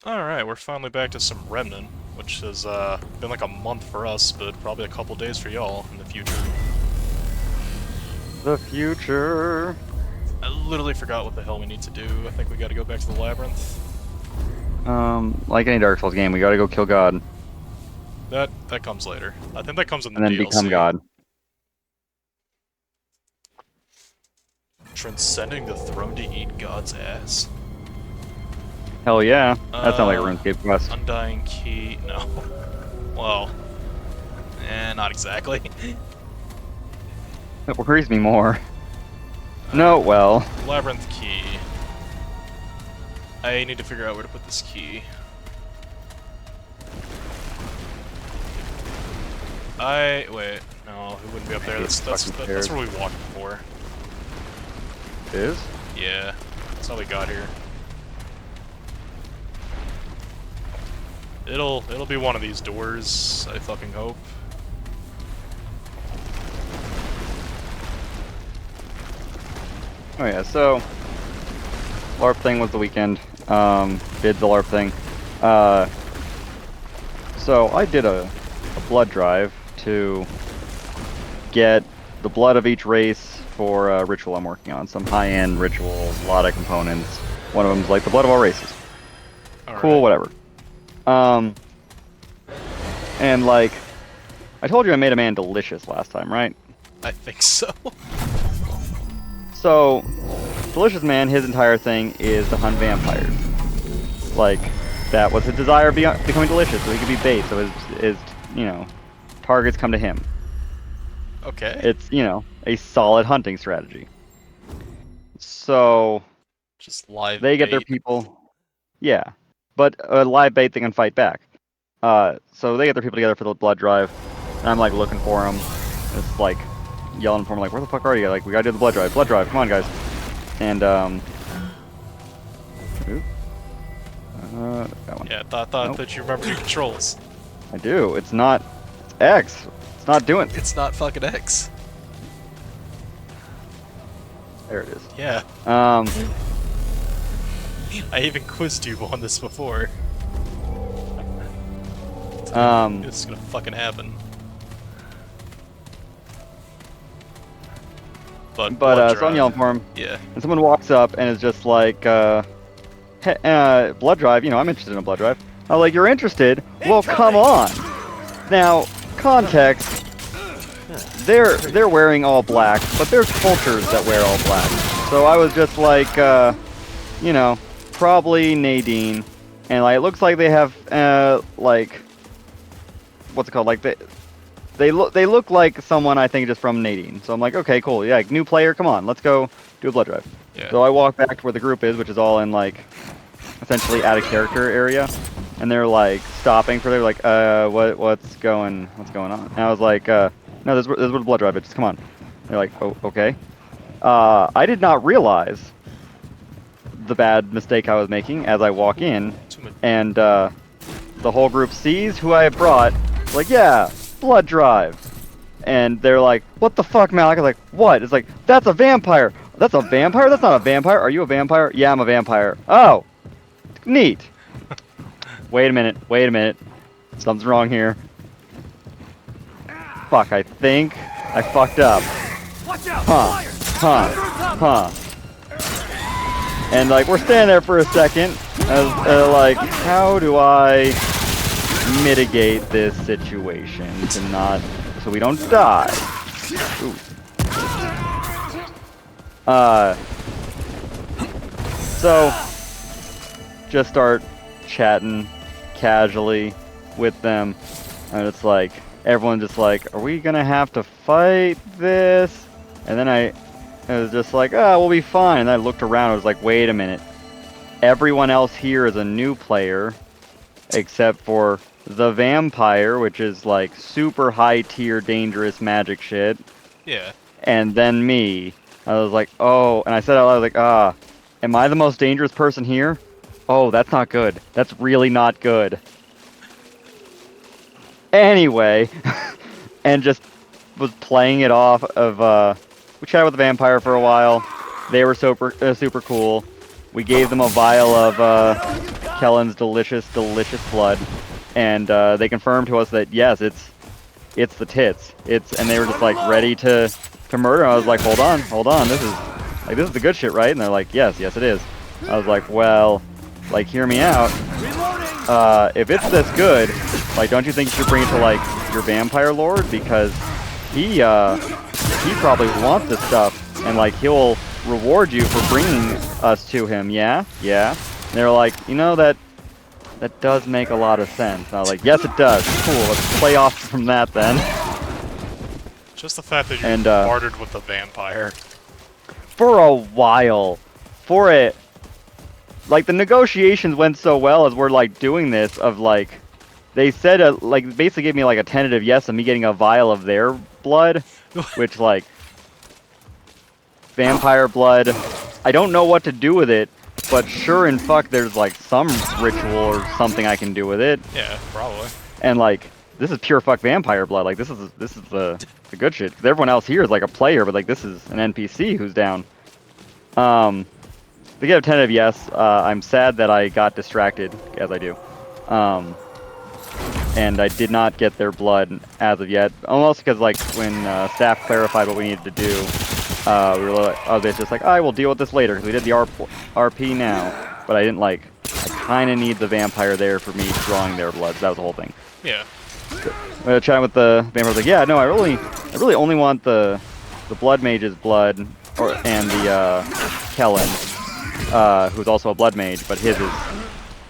Alright, we're finally back to some Remnant, which has been like a month for us, but probably a couple days for y'all in the future. The future. I literally forgot what the hell we need to do. I think we gotta go back to the Labyrinth. Like any Dark Souls game, we gotta go kill God That comes later. I think that comes in the and then become DLC. God. Transcending the throne to eat God's ass. Hell yeah. That sounds like a RuneScape quest. Undying Key... no. Well... not exactly. That worries me more. No, well. Labyrinth Key. I need to figure out where to put this key. Wait, no, it wouldn't be up there. That's where we walked before. It is? Yeah, that's how we got here. It'll be one of these doors, I fucking hope. Oh yeah, so LARP thing was the weekend. Did the LARP thing. So I did a blood drive to get the blood of each race for a ritual I'm working on. Some high-end rituals, a lot of components. One of them's like the blood of all races. Cool, whatever. And like, I told you I made a man delicious last time, right? I think so. So, Delicious Man, his entire thing is to hunt vampires. Like, that was his desire of becoming delicious, so he could be bait, so his targets come to him. Okay. It's, a solid hunting strategy. So, just live they get their people. Yeah. But a live bait, they can fight back. So they get their people together for the blood drive, and I'm like looking for them. It's like yelling for them, like, where the fuck are you? Like, we gotta do the blood drive, come on, guys. And that one. Yeah, thought that you remembered your controls. I do. It's not. It's X. It's not doing. It's not fucking X. There it is. Yeah. I even quizzed you on this before. It's gonna fucking happen. So I'm yelling for him. Yeah. And someone walks up and is just like, blood drive. I'm interested in a blood drive. I'm like, you're interested? Well, come on. Now, context. They're wearing all black, but there's cultures that wear all black. So I was just like, probably Nadine, and like it looks like they have like, what's it called? Like they look like someone I think just from Nadine. So I'm like, okay, cool. Yeah, new player, come on, let's go do a blood drive. Yeah. So I walk back to where the group is, which is all in like essentially out of character area, and they're like stopping for. They're like, what's going on? And I was like, no, this is where the blood drive is. Just come on. They're like, oh, okay. I did not realize the bad mistake I was making as I walk in, and the whole group sees who I have brought. Like, yeah, blood drive. And they're like, what the fuck, Malik? I'm like, what? It's like, that's a vampire. That's a vampire? That's not a vampire. Are you a vampire? Yeah, I'm a vampire. Oh, neat. Wait a minute. Something's wrong here. Fuck, I think I fucked up. Huh. And like, we're standing there for a second, like, how do I mitigate this situation so we don't die? Ooh. So just start chatting casually with them, and it's like, everyone's just like, are we gonna have to fight this? And then I was just like, oh, we'll be fine. And I looked around, I was like, wait a minute. Everyone else here is a new player, except for the vampire, which is like super high tier dangerous magic shit. Yeah. And then me. I was like, oh, and I said out loud, I was like, am I the most dangerous person here? Oh, that's not good. That's really not good. Anyway, and just was playing it off of, we chatted with the vampire for a while. They were super cool. We gave them a vial of Kellen's delicious, delicious blood, and they confirmed to us that yes, it's the tits. And they were just like ready to murder. I was like, hold on, this is the good shit, right? And they're like, yes, it is. I was like, well, like, hear me out. If it's this good, like, don't you think you should bring it to like your vampire lord, because he probably wants this stuff, and like he'll reward you for bringing us to him. Yeah. And they're like, you know, that does make a lot of sense. And I was like, yes, it does. Cool. Let's play off from that then. Just the fact that you bartered with the vampire. For a while, like the negotiations went so well as we're like doing this. Of like, they said like basically gave me like a tentative yes of me getting a vial of their blood, which like vampire blood. I don't know what to do with it. But sure and fuck, there's like some ritual or something I can do with it. Yeah, probably. And like, this is pure fuck vampire blood. Like, this is the good shit. 'Cause everyone else here is like a player, but like this is an NPC who's down. To get a tentative yes, I'm sad that I got distracted, as I do. And I did not get their blood as of yet. Almost because like when staff clarified what we needed to do. We were like, oh, it's just like, I will deal with this later, because we did the RP now. But I didn't like, I kind of need the vampire there for me drawing their blood. That was the whole thing. Yeah. Chatting with the vampire, was like, yeah, no, I really only want the blood mage's blood, and the Kellen, who's also a blood mage, but his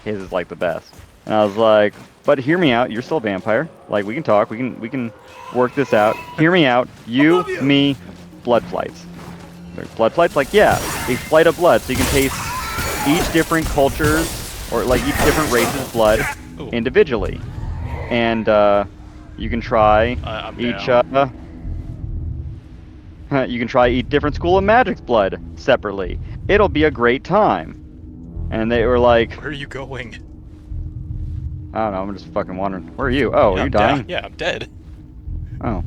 is like the best. And I was like, but hear me out, you're still a vampire. Like, we can talk, we can work this out. Hear me out, you, me, blood flights. Blood flights, like, yeah, a flight of blood, so you can taste each different culture's, or like each different race's blood individually. And you can try each you can try each different school of magic's blood separately. It'll be a great time. And they were like, where are you going? I don't know, I'm just fucking wondering. Where are you? Oh, are you dying? Yeah, I'm dead. Oh.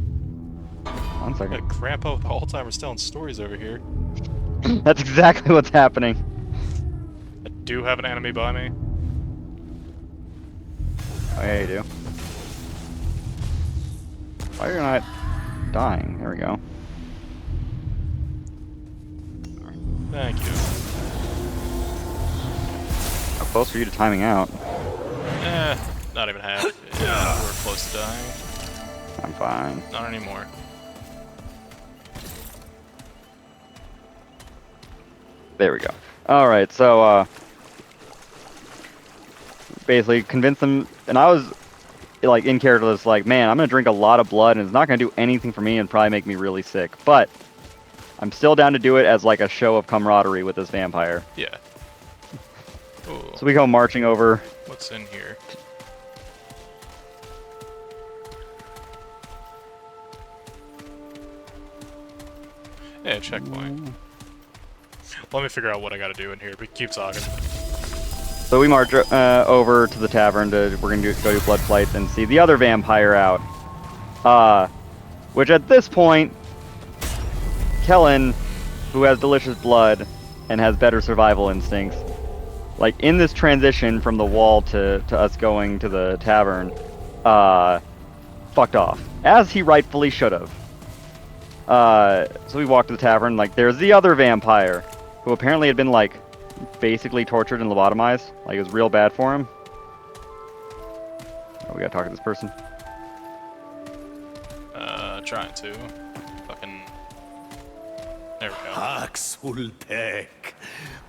1 second. Grandpa with the Alzheimer's telling stories over here. That's exactly what's happening. I do have an enemy by me. Oh yeah, you do. Why are you not dying? There we go. Thank you. How close are you to timing out? Not even half. Yeah, we're close to dying. I'm fine. Not anymore. There we go. Alright, so, basically convinced them, and I was, like, in character, just like, man, I'm gonna drink a lot of blood, and it's not gonna do anything for me, and probably make me really sick, but I'm still down to do it as, like, a show of camaraderie with this vampire. Yeah. Ooh. So we go marching over. What's in here? Yeah, checkpoint. Let me figure out what I gotta do in here, but keep talking. So we march over to the tavern we're gonna go do blood flights and see the other vampire out. Which at this point, Kellen, who has delicious blood and has better survival instincts, like in this transition from the wall to us going to the tavern, fucked off, as he rightfully should have. So we walked to the tavern, like there's the other vampire, who apparently had been like basically tortured and lobotomized. Like it was real bad for him. Oh, we gotta talk to this person. Trying to. Fucking. There we go. Axultek.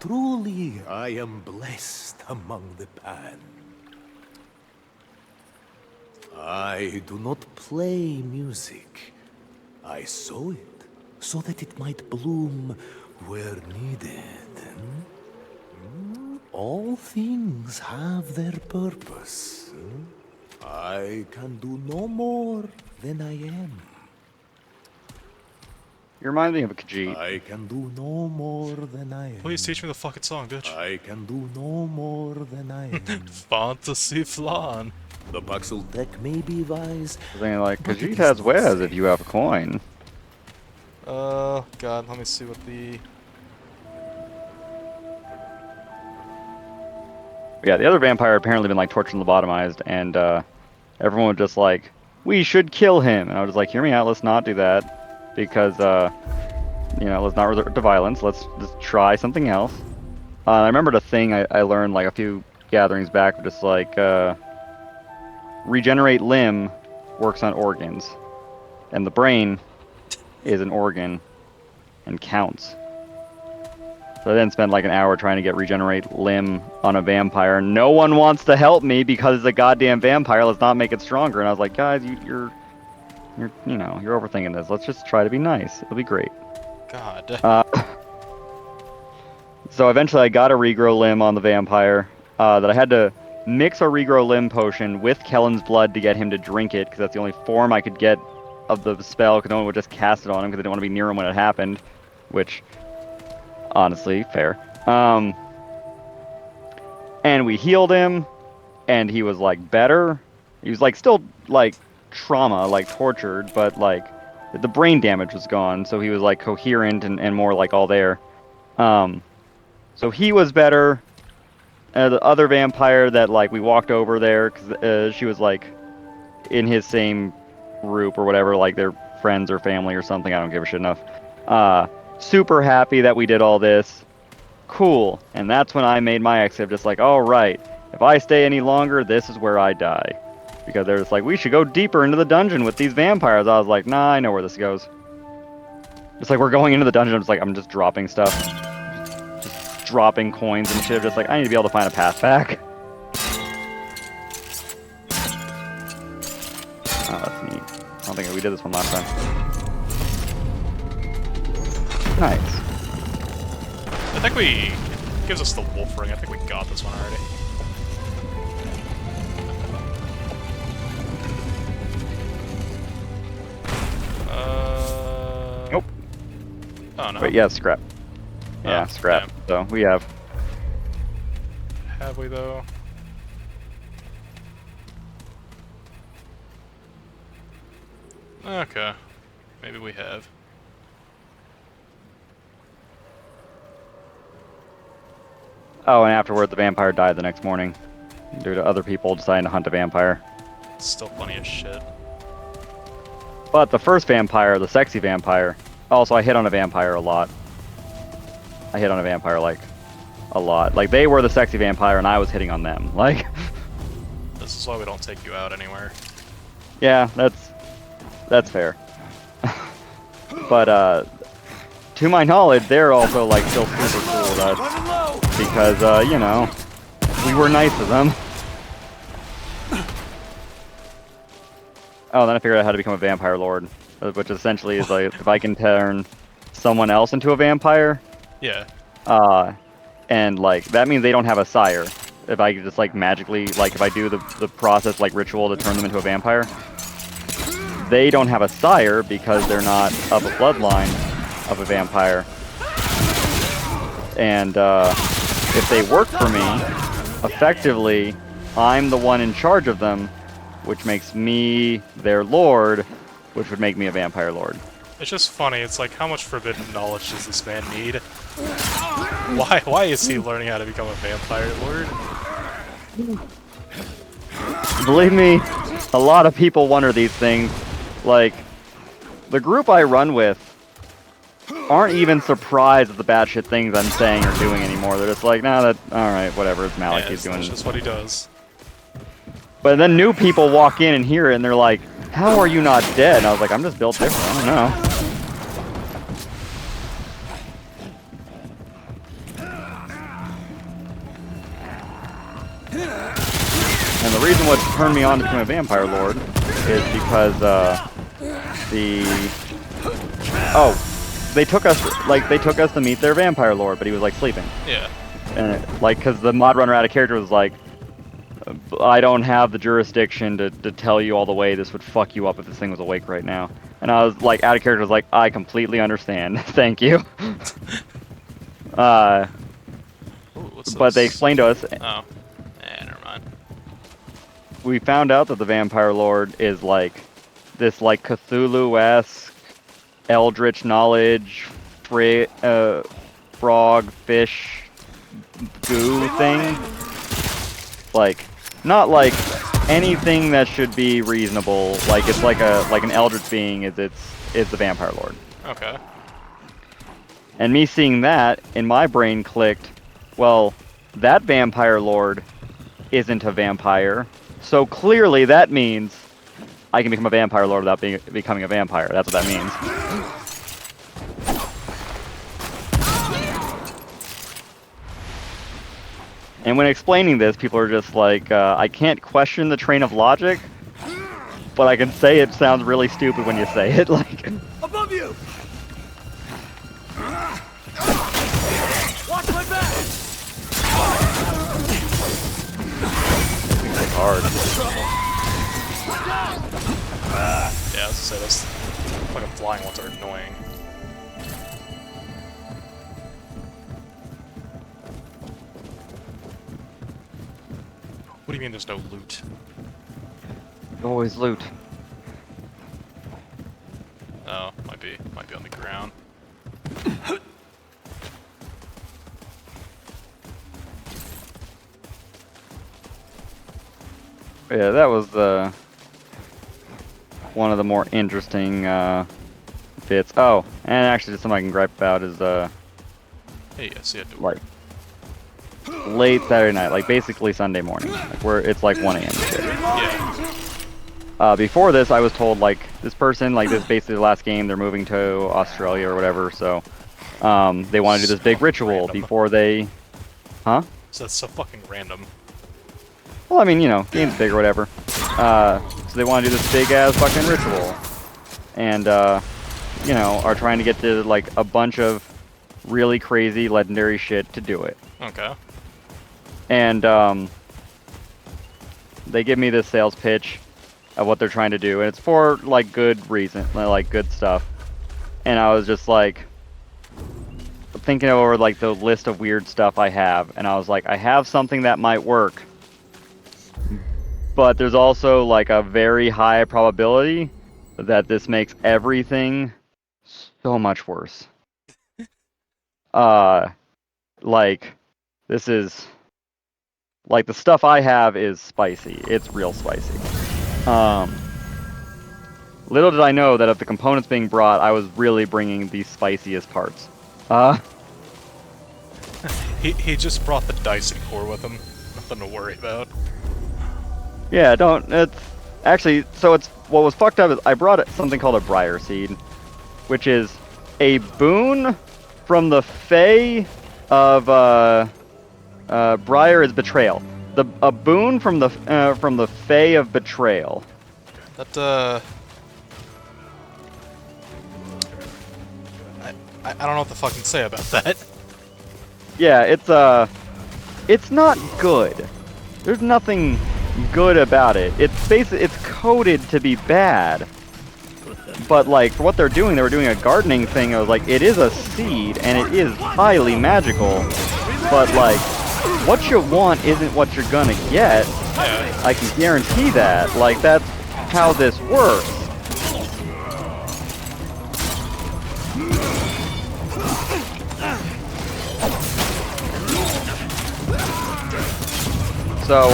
Truly, I am blessed among the pan. I do not play music. I sow it so that it might bloom where needed. All things have their purpose. I can do no more than I am. You remind me of a Khajiit. I can do no more than I am. Please teach me the fucking song, bitch. I can do no more than I am. Fantasy flan. The Paxultek may be wise. Something like, Khajiit has wares if you have a coin. God, let me see what the... Yeah, the other vampire apparently been like tortured and lobotomized, and everyone was just like, we should kill him. And I was like, hear me out, let's not do that, because you know, let's not resort to violence. Let's just try something else. I remembered a thing I learned like a few gatherings back, just like regenerate limb works on organs, and the brain is an organ and counts. So I then spent like an hour trying to get regenerate limb on a vampire. No one wants to help me because it's a goddamn vampire. Let's not make it stronger. And I was like, guys, you're overthinking this. Let's just try to be nice. It'll be great. God. So eventually I got a regrow limb on the vampire that I had to mix a regrow limb potion with Kellen's blood to get him to drink it, because that's the only form I could get of the spell, because no one would just cast it on him because they didn't want to be near him when it happened, which, honestly, fair. And we healed him, and he was, like, better. He was, like, still, like, trauma, like, tortured, but, like, the brain damage was gone, so he was, like, coherent and more, like, all there. So he was better. The other vampire that, like, we walked over there, because she was, like, in his same group or whatever, like, they're friends or family or something, I don't give a shit enough. Super happy that we did all this. Cool. And that's when I made my exit, just like, all right, if I stay any longer, this is where I die. Because they're just like, we should go deeper into the dungeon with these vampires. I was like, nah, I know where this goes. It's like we're going into the dungeon, I'm just dropping stuff. Just dropping coins and shit. Just like, I need to be able to find a path back. Oh, that's neat. I don't think we did this one last time. Nice. I think we... gives us the wolf ring. I think we got this one already. Nope. Oh, no. Wait, yeah, scrap. Yeah, scrap. Yeah. So, we have... Have we, though? Okay. Maybe we have. Oh, and afterward, the vampire died the next morning. Due to other people deciding to hunt a vampire. It's still funny as shit. But the first vampire, the sexy vampire... Also, I hit on a vampire a lot. I hit on a vampire, like, a lot. Like, they were the sexy vampire, and I was hitting on them. Like... This is why we don't take you out anywhere. Yeah, that's fair. But, to my knowledge, they're also, like, still super cool with us. Because, you know, we were nice to them. Oh, then I figured out how to become a vampire lord. Which essentially is, like, if I can turn someone else into a vampire... Yeah. And, like, that means they don't have a sire. If I could just, like, magically, like, if I do the process, like, ritual to turn them into a vampire... They don't have a sire because they're not of a bloodline of a vampire. And if they work for me, effectively, I'm the one in charge of them, which makes me their lord, which would make me a vampire lord. It's just funny, it's like, how much forbidden knowledge does this man need? Why is he learning how to become a vampire lord? Believe me, a lot of people wonder these things. Like, the group I run with aren't even surprised at the batshit things I'm saying or doing anymore. They're just like, nah, alright, whatever, it's Malik, Yeah, he's doing that's just what he does. But then new people walk in and hear it, and they're like, how are you not dead? And I was like, I'm just built different, I don't know. And the reason what turned me on to become a vampire lord is because, they took us to meet their vampire lord, but he was, like, sleeping. Yeah. And, because the mod runner out of character was like, I don't have the jurisdiction to tell you all the way this would fuck you up if this thing was awake right now. And I was, like, out of character was like, I completely understand. Thank you. Ooh, what's But they this? explained to us... Oh. Never mind. We found out that the vampire lord is, like, this, like, Cthulhu-esque eldritch knowledge frog fish goo thing Like, not like anything that should be reasonable. Like it's like an eldritch being is the vampire lord. Okay. And me seeing that in my brain clicked, well, that vampire lord isn't a vampire, so clearly that means I can become a vampire lord without becoming a vampire. That's what that means. And when explaining this, people are just like, I can't question the train of logic, but I can say it sounds really stupid when you say it. Like, Above you! Watch my back! hard. Yeah, I was gonna say those fucking flying ones are annoying. What do you mean there's no loot? Always loot. Oh, might be on the ground. Yeah, that was one of the more interesting bits. Oh, and actually, just something I can gripe about is Hey, I see a door. like late Saturday night, like basically Sunday morning, like where it's like 1 a.m. and shit. Yeah. Before this, I was told like this person, like this is basically the last game. They're moving to Australia or whatever, so they want to do this big ritual Random. before they, huh? So that's so fucking random. Well, I mean, you know, game's big or whatever. So they want to do this big ass fucking ritual, and you know, are trying to get to like a bunch of really crazy legendary shit to do it. Okay. And they give me this sales pitch of what they're trying to do, and it's for like good reason, like good stuff. And I was just like thinking over like the list of weird stuff I have, and I was like, I have something that might work, but there's also like a very high probability that this makes everything so much worse. Like this is like the stuff I have is spicy. It's real spicy. Little did I know that of the components being brought, I was really bringing the spiciest parts. He just brought the dicing core with him. Nothing to worry about. Yeah, don't. It's actually so. It's what was fucked up is I brought something called a briar seed, which is a boon from the Fae of briar is betrayal. A boon from the Fae of betrayal. That I don't know what to fucking say about that. Yeah, it's not good. There's nothing good about it. It's coded to be bad. But like for what they're doing, they were doing a gardening thing. I was like, it is a seed and it is highly magical. But like, what you want isn't what you're gonna get. Yeah. I can guarantee that. Like that's how this works. So,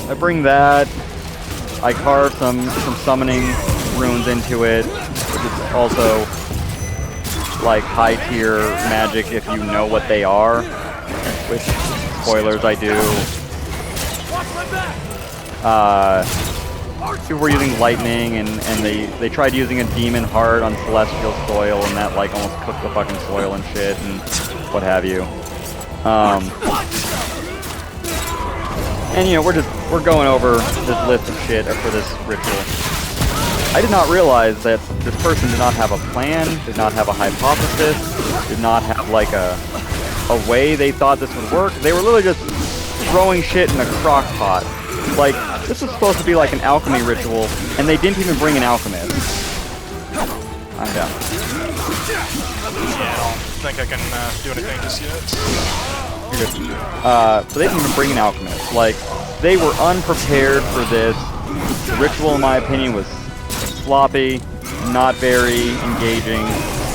I bring that, I carve some summoning runes into it, which is also, like, high-tier magic if you know what they are, which, spoilers, I do. People were using lightning, and they tried using a demon heart on celestial soil, and that, like, almost cooked the fucking soil and shit, and what have you. And you know, we're going over this list of shit for this ritual. I did not realize that this person did not have a plan, did not have a hypothesis, did not have like a way they thought this would work. They were literally just throwing shit in a crock pot. Like, this was supposed to be like an alchemy ritual, and they didn't even bring an alchemist. I'm down. Yeah, I don't think I can do anything just yet. So they didn't even bring an alchemist. Like, they were unprepared for this. The ritual, in my opinion, was sloppy, not very engaging,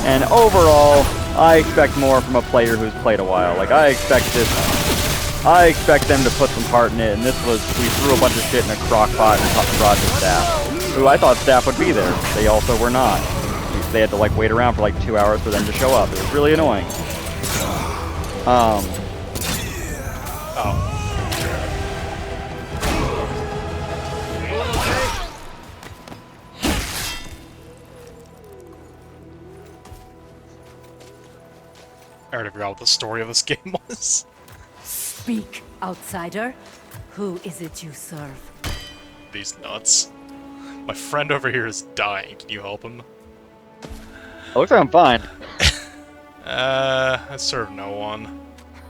and overall, I expect more from a player who's played a while. Like, I expect this I expect them to put some part in it, and this was, we threw a bunch of shit in a crock pot and brought the staff. Who I thought staff would be there. They also were not. They had to like wait around for like 2 hours for them to show up. It was really annoying. Oh. I already forgot what the story of this game was. Speak, outsider. Who is it you serve? These nuts. My friend over here is dying. Can you help him? It looks like I'm fine. I serve no one.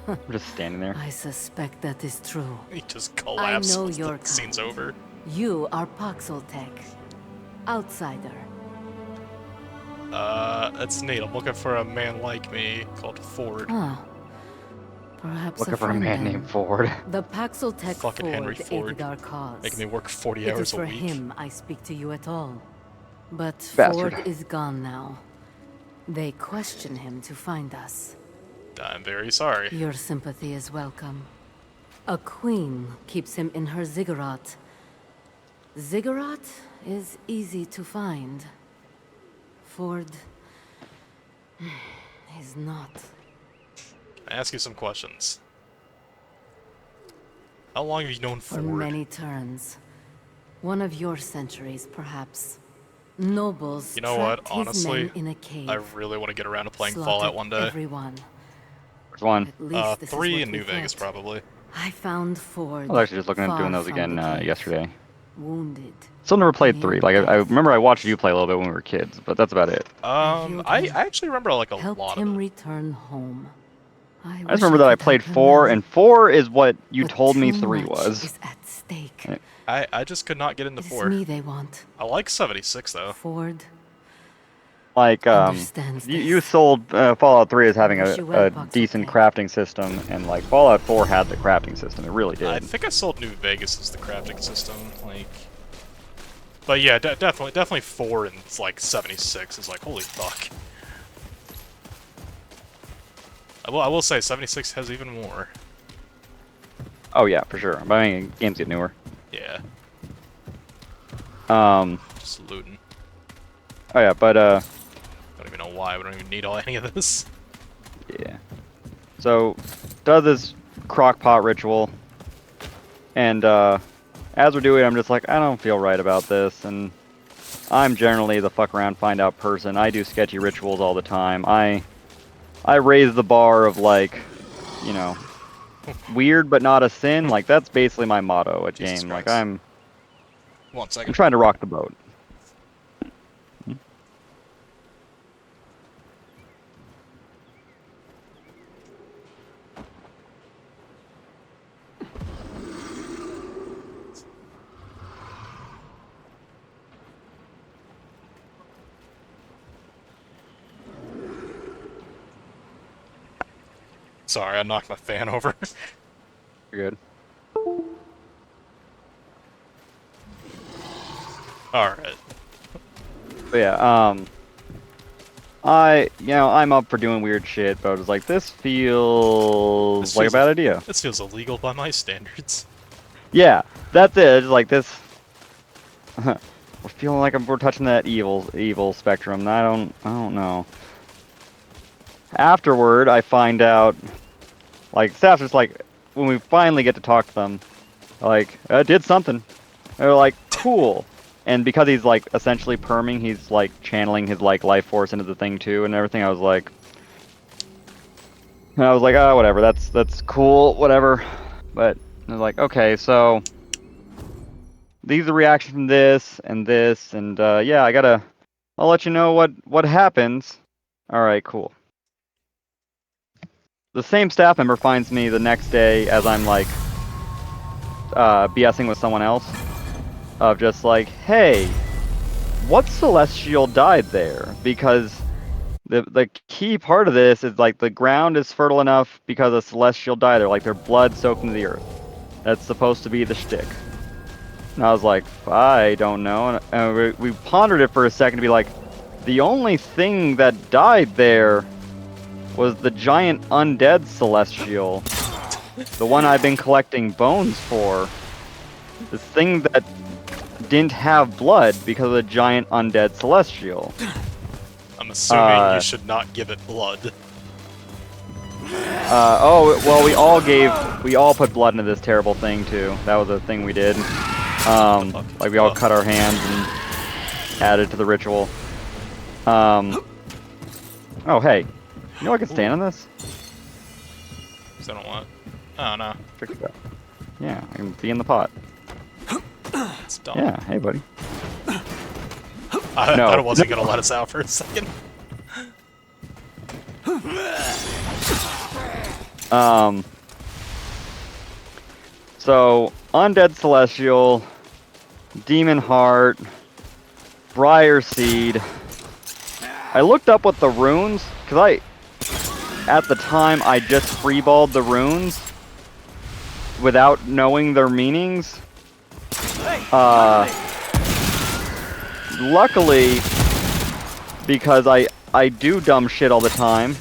I'm just standing there. I suspect that is true. He just collapses know once your the scene's kind. over. You are Paxeltech. Outsider. That's neat. I'm looking for a man like me called Ford. Huh. Perhaps Looking a for a friend man then. named Ford. The Paxeltech Fucking Henry Ford. aided our cause. Making me work 40 It hours is a for week. him I speak to you at all. But Bastard. Ford is gone now. They question him to find us. I'm very sorry. Your sympathy is welcome. A queen keeps him in her ziggurat. Ziggurat is easy to find. Ford is not. I ask you some questions. How long have you known For Ford? many turns. One of your centuries, perhaps. Nobles You know what? trapped his Honestly, men in a cave. I really want to get around to playing slaughtered Fallout one day. Everyone. Which one? At least this is 3 what in we New Vegas, thought. probably. I found Ford. I was actually just looking at far doing those from again the cave, yesterday. Wounded. Still never played Near 3. Like, I death. remember I watched you play a little bit when we were kids, but that's about it. healed I him, actually remember like a Helped lot of him it. return home. I just remember that I played 4, and 4 is what you told me 3 was. Is at stake. I just could not get into It is 4. me they want. I like 76 though. Ford. Like, Understands you this. sold Fallout 3 as having wish you well, a Paxeltech. decent crafting system, and like Fallout 4 had the crafting system. It really did. I think I sold New Vegas as the crafting system, like. But yeah, definitely 4 and like 76 is like holy fuck. I will say 76 has even more. Oh yeah, for sure. But I mean, games get newer. Yeah, Oh just looting. yeah, but I don't even know why. We don't even need any of this. yeah. So, does this crock pot ritual, and as we're doing it, I'm just like, I don't feel right about this, and I'm generally the fuck around, find out person. I do sketchy rituals all the time. I raise the bar of like, you know, weird but not a sin. Like that's basically my motto at Jesus game. Like Christ. I'm 1 second. trying to rock the boat. Sorry, I knocked my fan over. You're good. Alright. But yeah, I'm up for doing weird shit, but I was like, this feels like a bad idea. This feels illegal by my standards. Yeah, that's it. It's like this. We're feeling like we're touching that evil spectrum. And I don't know. Afterward, I find out, like, staff's just like, when we finally get to talk to them, like, did something. They're like, cool. And because he's like essentially perming, he's like channeling his like life force into the thing too and everything. I was like, oh, whatever. That's cool, whatever. But I was like, okay, so these are the reactions from this, and yeah, I'll let you know what happens. All right, cool. The same staff member finds me the next day as I'm like BSing with someone else. Of just like, hey, what celestial died there? Because the key part of this is like the ground is fertile enough because a celestial died there, like their blood soaked into the earth. That's supposed to be the shtick. And I was like, I don't know. And we pondered it for a second to be like, the only thing that died there was the giant undead celestial the one I've been collecting bones for, this thing that didn't have blood because of the giant undead celestial. I'm assuming you should not give it blood. Oh, well, we all put blood into this terrible thing too. That was a thing we did. Like we all cut our hands and added to the ritual. Oh, hey, you know I can stand on this? So I don't want. Oh no, Check it out. Yeah, I can be in the pot. it's dumb. Yeah, hey buddy. I No. thought it wasn't gonna let us out for a second. So, Undead Celestial, Demon Heart, Briar Seed. I looked up what the runes, because at the time, I just freeballed the runes without knowing their meanings. Luckily, because I do dumb shit all the time,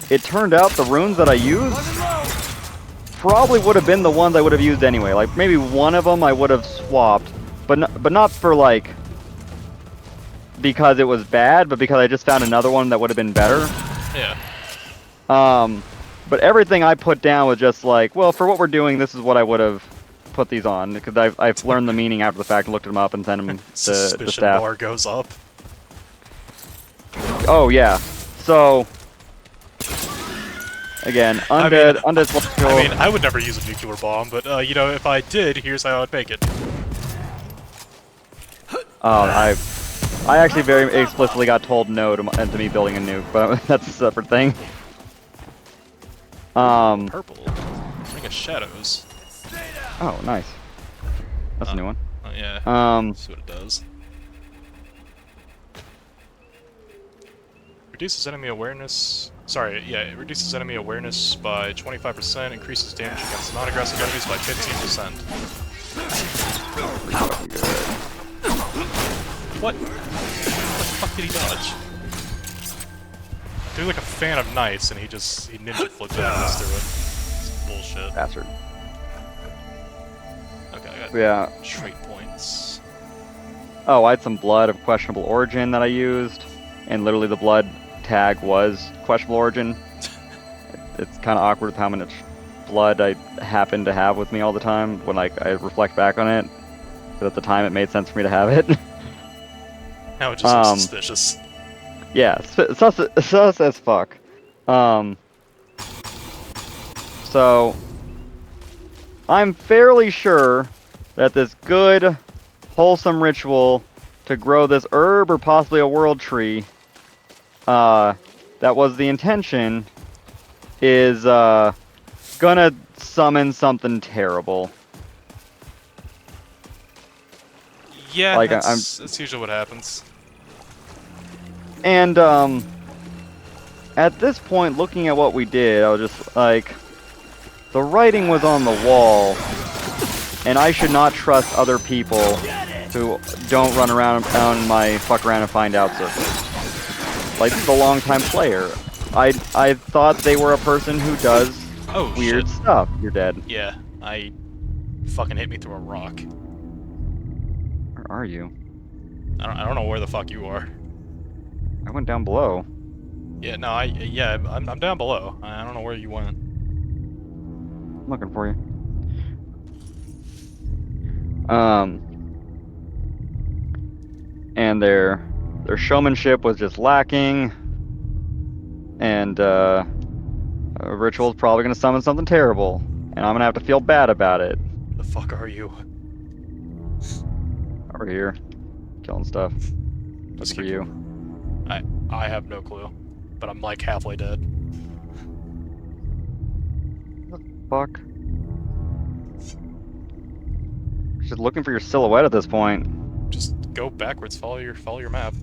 it turned out the runes that I used probably would have been the ones I would have used anyway. Like, maybe one of them I would have swapped, but not for, like, because it was bad, but because I just found another one that would have been better. Yeah. But everything I put down was just like, well, for what we're doing, this is what I would have put these on, because I've learned the meaning after the fact and looked them up and sent them to Suspicion staff. bar goes up. Oh, yeah. So, again, undead celestial. I mean, I would never use a nuclear bomb, but, you know, if I did, here's how I'd make it. I actually very explicitly got told no to me building a nuke, but that's a separate thing. Purple. Ring of Shadows. Oh, nice. That's a new one. Oh, yeah. That's what it does. Reduces enemy awareness. Sorry, yeah, it reduces enemy awareness by 25%, increases damage against non-aggressive enemies by 15%. What? What the fuck did he dodge? They're like a fan of knights, and he ninja flipped it and through it. It's bullshit. Bastard. Okay, I got Yeah. trait points. Oh, I had some blood of questionable origin that I used, and literally the blood tag was questionable origin. It's kind of awkward with how much blood I happen to have with me all the time when I reflect back on it. But at the time, it made sense for me to have it. Now it just looks suspicious. Yeah, sus as fuck. So, I'm fairly sure that this good, wholesome ritual to grow this herb or possibly a world tree, that was the intention, is gonna summon something terrible. Yeah, Like, that's usually what happens. And, at this point, looking at what we did, I was just like, the writing was on the wall, and I should not trust other people who don't run around and my fuck around and find out circle. Like the longtime player. I thought they were a person who does weird shit. stuff. You're dead. Yeah, fucking hit me through a rock. Where are you? I don't know where the fuck you are. I went down below. Yeah, no, I'm down below. I don't know where you went. I'm looking for you. And their showmanship was just lacking, and a ritual's probably gonna summon something terrible, and I'm gonna have to feel bad about it. The fuck are you? Over here, killing stuff. That's for you. I have no clue, but I'm like halfway dead. Fuck. Just looking for your silhouette at this point. Just go backwards. Follow your map.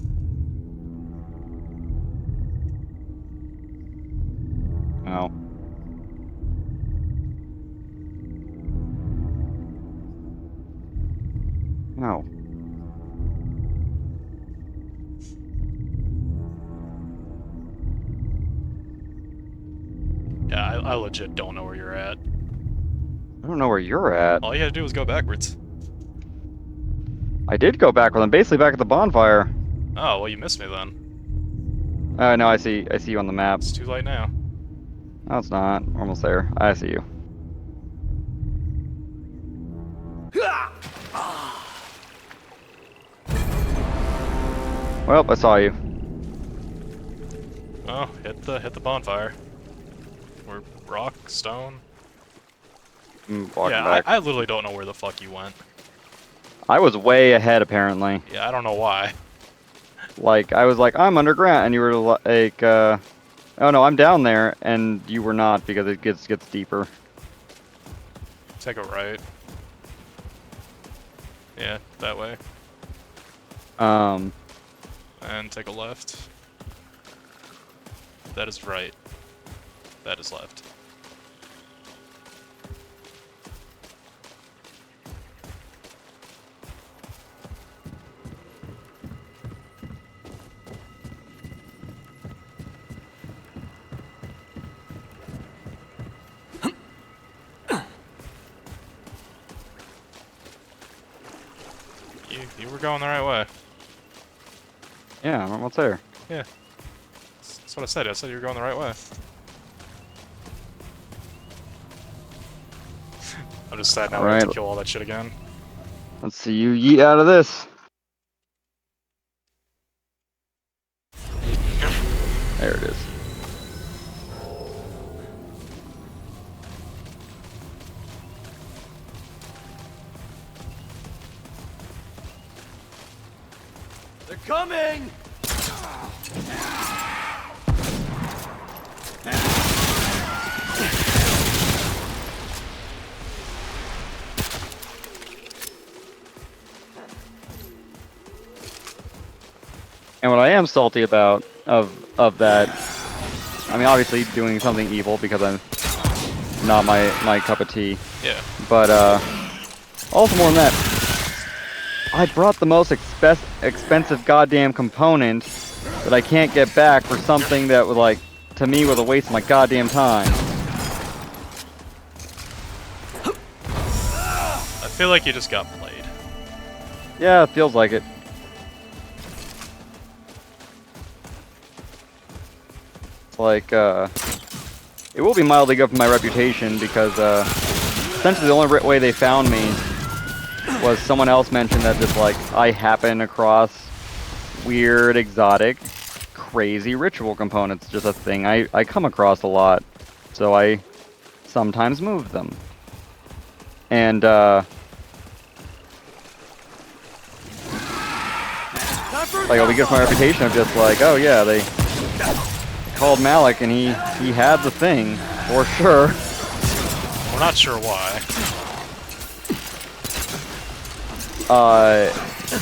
Oh. No. Yeah, I legit don't know where you're at. I don't know where you're at. All you had to do was go backwards. I did go backward. I'm basically back at the bonfire. Oh, well, you missed me then. No, I see you on the map. It's too late now. No, it's not. We're almost there. I see you. Well, I saw you. Oh, hit the bonfire. Or rock, stone. I'm walking Yeah, back. I literally don't know where the fuck you went. I was way ahead, apparently. Yeah, I don't know why. Like, I was like, I'm underground, and you were like, oh no, I'm down there, and you were not, because it gets deeper. Take a right. Yeah, that way. And take a left. That is right. That is left. You were going the right way. Yeah, I'm almost there. Yeah. That's what I said. I said you were going the right way. I'm just sad now we have to Alright. kill all that shit again. Let's see you yeet out of this. There it is. They're coming! And what I am salty about of that, I mean, obviously doing something evil because I'm not my cup of tea. Yeah. But also more than that, I brought the most expensive goddamn component that I can't get back for something that would, like, to me was a waste of my goddamn time. I feel like you just got played. Yeah, it feels like it. It's like, it will be mildly good for my reputation because, essentially the only way they found me was someone else mentioned that just, like, I happen across weird, exotic, crazy ritual components. Just a thing I come across a lot. So I sometimes move them. And, like, it'll be good for my reputation of just like, oh yeah, they called Malik and he had the thing, for sure. We're not sure why.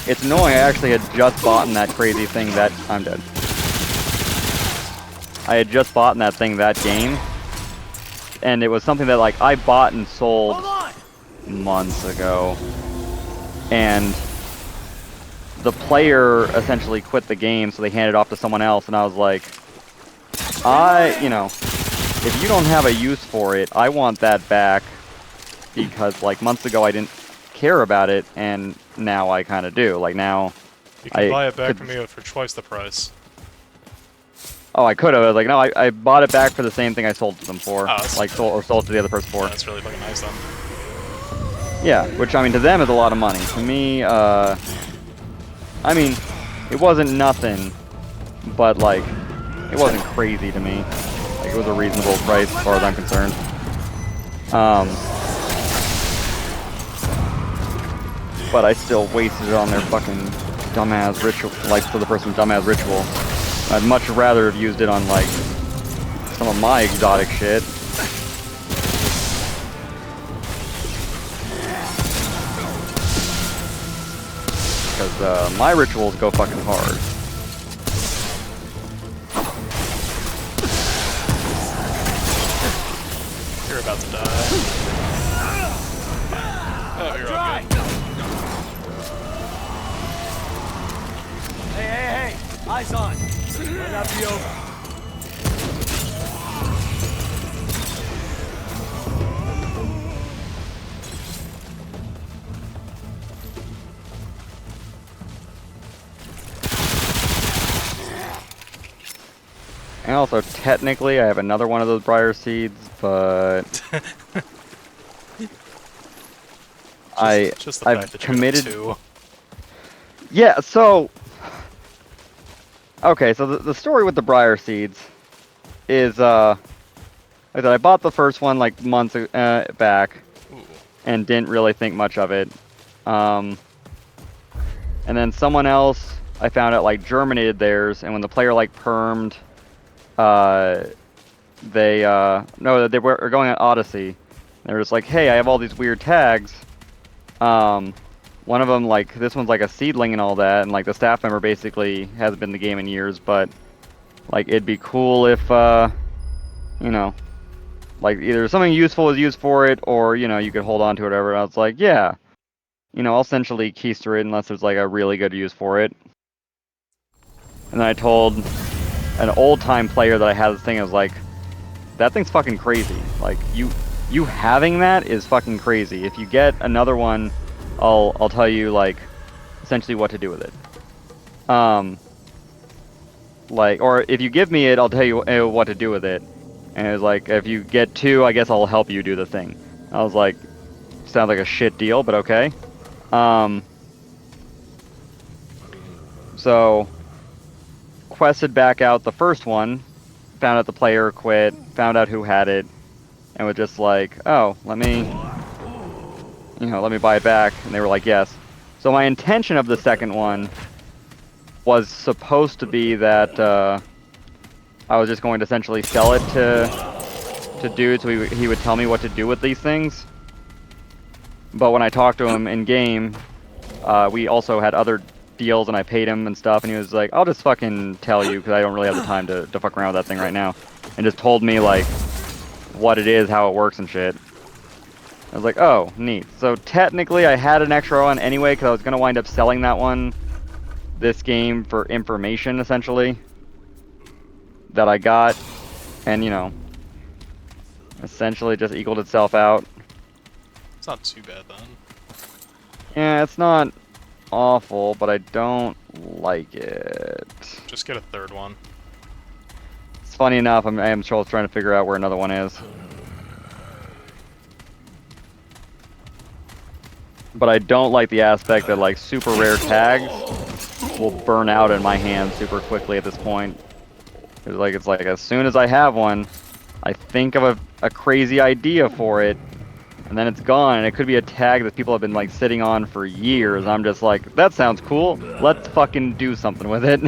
It's annoying, I actually had just bought that crazy thing that... I'm dead. I had just bought that thing that game, and it was something that, like, I bought and sold months ago, and the player essentially quit the game, so they handed it off to someone else, and I was like, you know, if you don't have a use for it, I want that back, because, like, months ago I didn't care about it, and now I kind of do. Like, now You can buy it back from me for twice the price. Oh, I could have. I was like, no, I bought it back for the same thing I sold to them for. Oh, like, sold to the other person for. Yeah, that's really fucking nice then. Yeah, which, I mean, to them is a lot of money. To me, I mean, it wasn't nothing, but, like, it wasn't crazy to me. Like, it was a reasonable price as far as I'm concerned. But I still wasted it on their fucking dumbass ritual, like, for the person's dumbass ritual. I'd much rather have used it on, like, some of my exotic shit. Because, my rituals go fucking hard. You're about to die. Oh, you're all good. Hey, eyes on. Might not be over. And also, technically, I have another one of those briar seeds, but Just the I've fact that committed. you have 2. Yeah. So, okay. So the story with the briar seeds is like I said, I bought the first one like months back, Ooh. and didn't really think much of it. And then someone else I found out like germinated theirs, and when the player like permed, they no, they were going on Odyssey. They were just like, hey, I have all these weird tags. One of them, like, this one's like a seedling and all that, and like the staff member basically hasn't been in the game in years, but like it'd be cool if you know, like either something useful was used for it, or you know, you could hold on to it or whatever. And I was like, yeah, you know, I'll essentially keister it unless there's like a really good use for it. And then I told an old time player that I had this thing. I was like, that thing's fucking crazy. Like you having that is fucking crazy. If you get another one, I'll tell you like essentially what to do with it. Like, or if you give me it, I'll tell you what to do with it. And it was like, if you get 2, I guess I'll help you do the thing. I was like, sounds like a shit deal, but okay. So quested back out the first one, found out the player quit, found out who had it, and was just like, oh, let me buy it back. And they were like, yes. So my intention of the second one was supposed to be that I was just going to essentially sell it to dudes, so he would tell me what to do with these things. But when I talked to him in game, we also had other deals, and I paid him and stuff, and he was like, I'll just fucking tell you, because I don't really have the time to fuck around with that thing right now. And just told me, like, what it is, how it works and shit. I was like, oh, neat. So technically I had an extra one anyway, because I was going to wind up selling that one this game for information, essentially, that I got, and, you know, essentially just equaled itself out. It's not too bad then. Yeah, it's not awful, but I don't like it. Just get a 3rd one. It's funny enough, I am still trying to figure out where another one is. But I don't like the aspect that, like, super rare tags will burn out in my hands super quickly at this point. It's like as soon as I have one, I think of a crazy idea for it, and then it's gone, and it could be a tag that people have been like sitting on for years. I'm just like, that sounds cool. Let's fucking do something with it.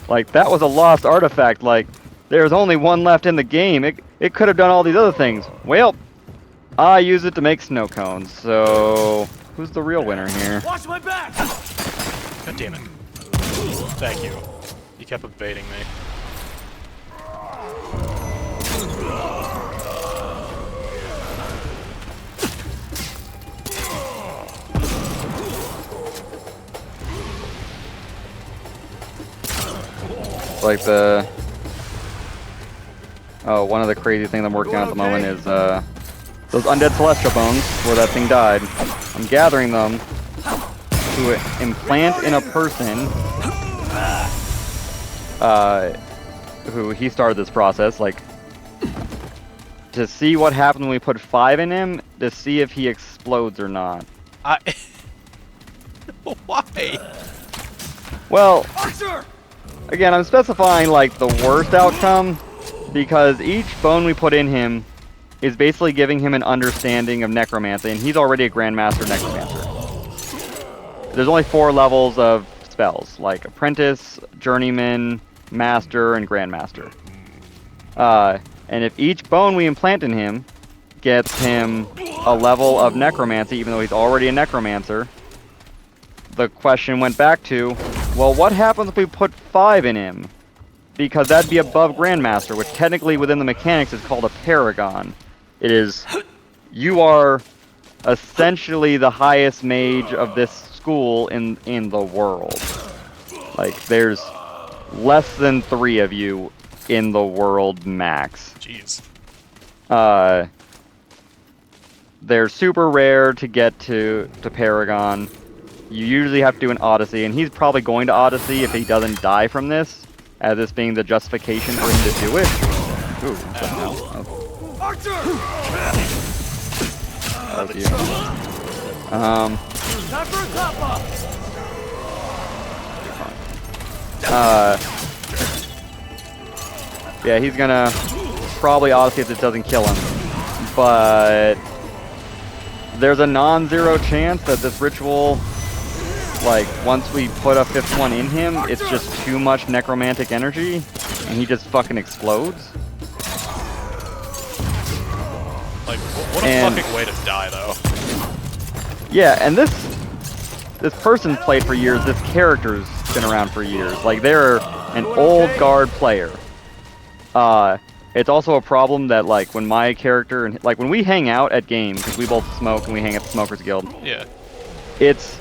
Like, that was a lost artifact. Like, there's only one left in the game. It could have done all these other things. Well, I use it to make snow cones. So, who's the real winner here? Watch my back! God damn it. Thank you. You kept evading me. Like one of the crazy things I'm working on at the moment is those undead celestial bones where that thing died. I'm gathering them to implant in a person who he started this process, like, to see what happens when we put 5 in him, to see if he explodes or not. Why? Well, Archer! again, I'm specifying, like, the worst outcome, because each bone we put in him is basically giving him an understanding of necromancy, and he's already a Grandmaster Necromancer. There's only 4 levels of spells, like Apprentice, Journeyman, Master, and Grandmaster. And if each bone we implant in him gets him a level of Necromancy, even though he's already a Necromancer, the question went back to, well, what happens if we put 5 in him? Because that'd be above Grandmaster, which technically within the mechanics is called a Paragon. It is, you are essentially the highest mage of this school in the world. Like, there's less than 3 of you in the world max. Jeez. They're super rare to get to Paragon. you usually have to do an Odyssey, and he's probably going to Odyssey if he doesn't die from this, as this being the justification for him to do it. Ooh, what the hell? Oh. That was you. Time for a top up. Yeah, he's gonna probably Odyssey if it doesn't kill him, but there's a non-zero chance that this ritual, like, once we put a 5th one in him, it's just too much necromantic energy, and he just fucking explodes. Like, what a fucking way to die, though. Yeah, and this person's played for years, this character's been around for years. Like, they're an old guard player. It's also a problem that, like, when my character, and like, when we hang out at games, because we both smoke and we hang at the Smokers Guild. Yeah. It's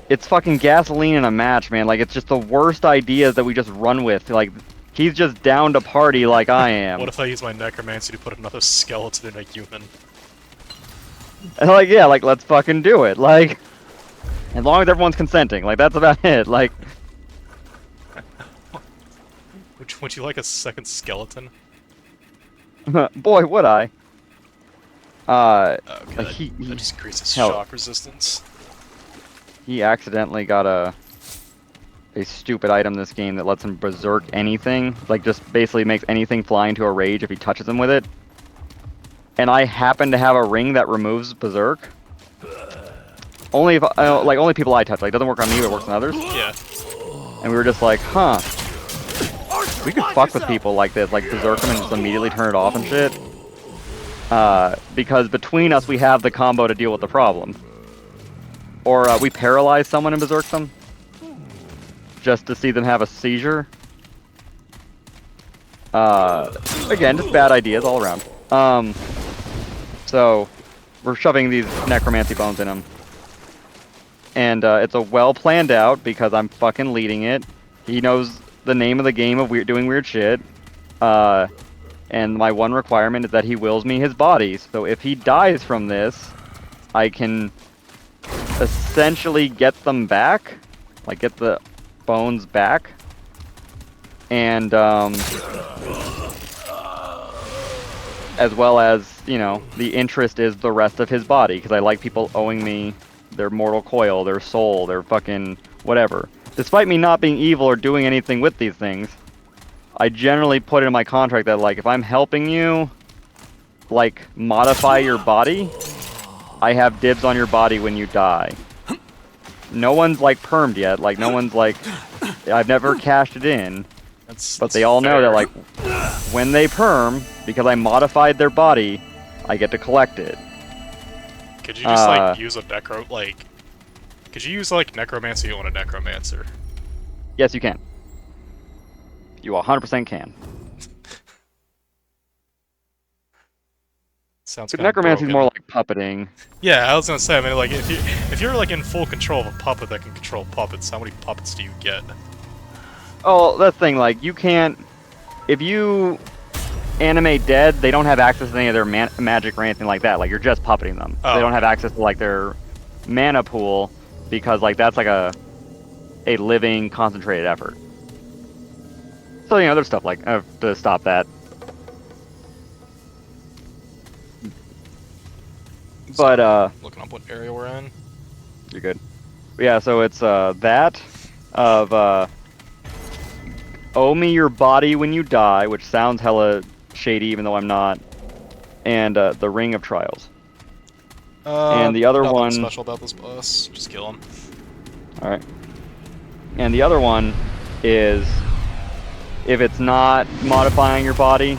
fucking gasoline in a match, man. Like, it's just the worst ideas that we just run with. Like, he's just down to party like I am. What if I use my necromancy to put another skeleton in a human? And like, yeah, like, let's fucking do it. Like, as long as everyone's consenting. Like, that's about it. Like, Would you like a second skeleton? boy, would I. Okay, Like, that just increases hell. shock resistance. He accidentally got a stupid item in this game that lets him berserk anything. Like, just basically makes anything fly into a rage if he touches him with it. And I happen to have a ring that removes berserk. Only if like, only people I touch. Like, it doesn't work on me, but it works on others. Yeah. And we were just like, huh. We could fuck with people like this, like berserk them and just immediately turn it off and shit. Because between us, we have the combo to deal with the problem. Or we paralyze someone and berserk them, just to see them have a seizure. Again, just bad ideas all around. So we're shoving these necromancy bones in him, and it's a well planned out because I'm fucking leading it. He knows the name of the game of doing weird shit. And my one requirement is that he wills me his body. So if he dies from this, I can essentially get them back, like get the bones back, and as well as, you know, the interest is the rest of his body, because I like people owing me their mortal coil, their soul, their fucking whatever. Despite me not being evil or doing anything with these things, I generally put in my contract that, like, if I'm helping you, like, modify your body, I have dibs on your body when you die. No one's, like, permed yet. Like, no one's, like, I've never cashed it in. But they all know that, like, when they perm, because I modified their body, I get to collect it. Could you just, like, use a necro, like... Could you use, like, necromancy on a necromancer? Yes, you can. You 100% can. Sounds But kind of necromancy is broken. more like puppeting. Yeah, I was gonna say, I mean, like, if you're, like, in full control of a puppet that can control puppets, how many puppets do you get? Oh, that's the thing, like, you can't... If you animate Deid, they don't have access to any of their magic or anything like that. Like, you're just puppeting them. Oh. They don't have access to, like, their mana pool, because, like, that's, like, a living, concentrated effort. So, you know, there's stuff like, to stop that. But, Looking up what area we're in. you're good. But yeah, so it's, that of, owe me your body when you die, which sounds hella shady even though I'm not, and, the Ring of Trials. And the other nothing one... special about this boss. Just kill him. Alright. And the other one is, if it's not modifying your body,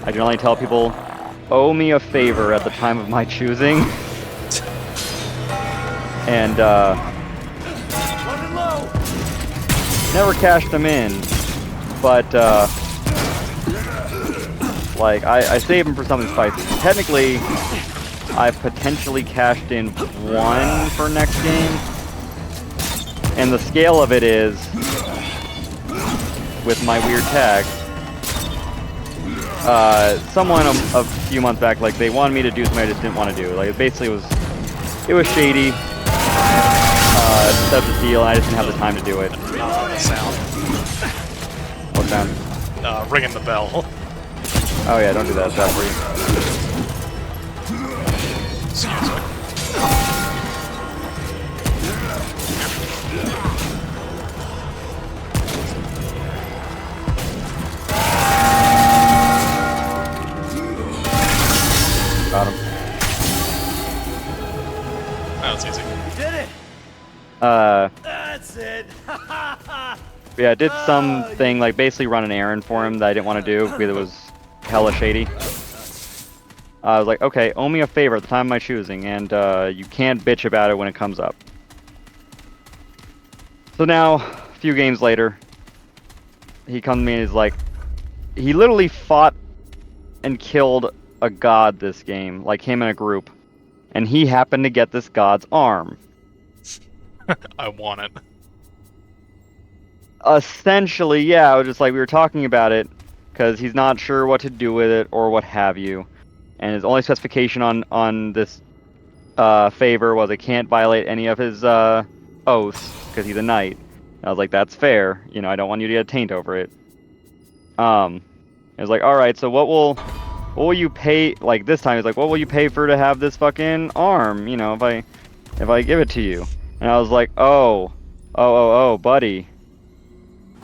I generally tell people, owe me a favor at the time of my choosing. And, Running low. never cashed them in, but, like, I save them for something spicy. Technically, I've potentially cashed in one for next game, and the scale of it is, with my weird tag, someone a few months back, like, they wanted me to do something I just didn't want to do. Like, it basically was shady. set the seal, and I just didn't have the time to do it. Not the sound. What sound? Ringing the bell. Oh yeah, don't do that. It's that free. Excuse me. Got him. That's easy. Did it! That's it! Yeah, I did something, like, basically run an errand for him that I didn't want to do because it was hella shady. I was like, okay, owe me a favor at the time of my choosing, and you can't bitch about it when it comes up. So now, a few games later, he comes to me and he's like, he literally fought and killed a god this game, like him in a group, and he happened to get this god's arm. I want it. Essentially, yeah, I was just like, we were talking about it, because he's not sure what to do with it, or what have you. And his only specification on this favor was it can't violate any of his oaths, because he's a knight. And I was like, that's fair, you know, I don't want you to get a taint over it. I was like, alright, so what will you pay, like this time, he's like, what will you pay for to have this fucking arm, you know, if I give it to you? And I was like, oh, buddy.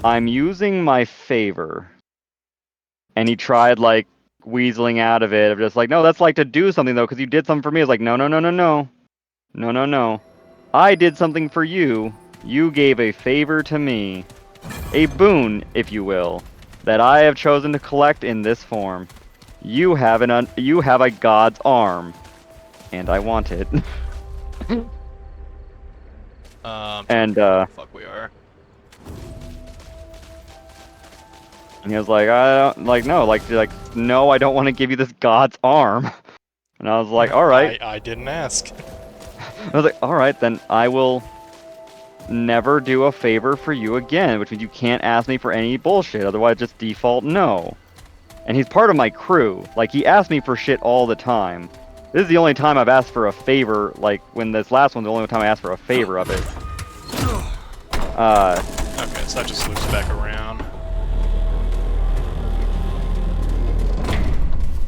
I'm using my favor. And he tried, like, weaseling out of it, of just like, no, that's like to do something, though, because you did something for me. I was like, no. No. I did something for you. You gave a favor to me. A boon, if you will, that I have chosen to collect in this form. You have a god's arm. And I want it. And, fuck we are. And he was like, I don't, like, no, no, I don't want to give you this god's arm. And I was like, alright. I didn't ask. I was like, alright, then I will never do a favor for you again, which means you can't ask me for any bullshit, otherwise just default no. And he's part of my crew. Like, he asks me for shit all the time. This is the only time I've asked for a favor, like, when this last one's the only time I asked for a favor of it. Okay, so that just loops back around.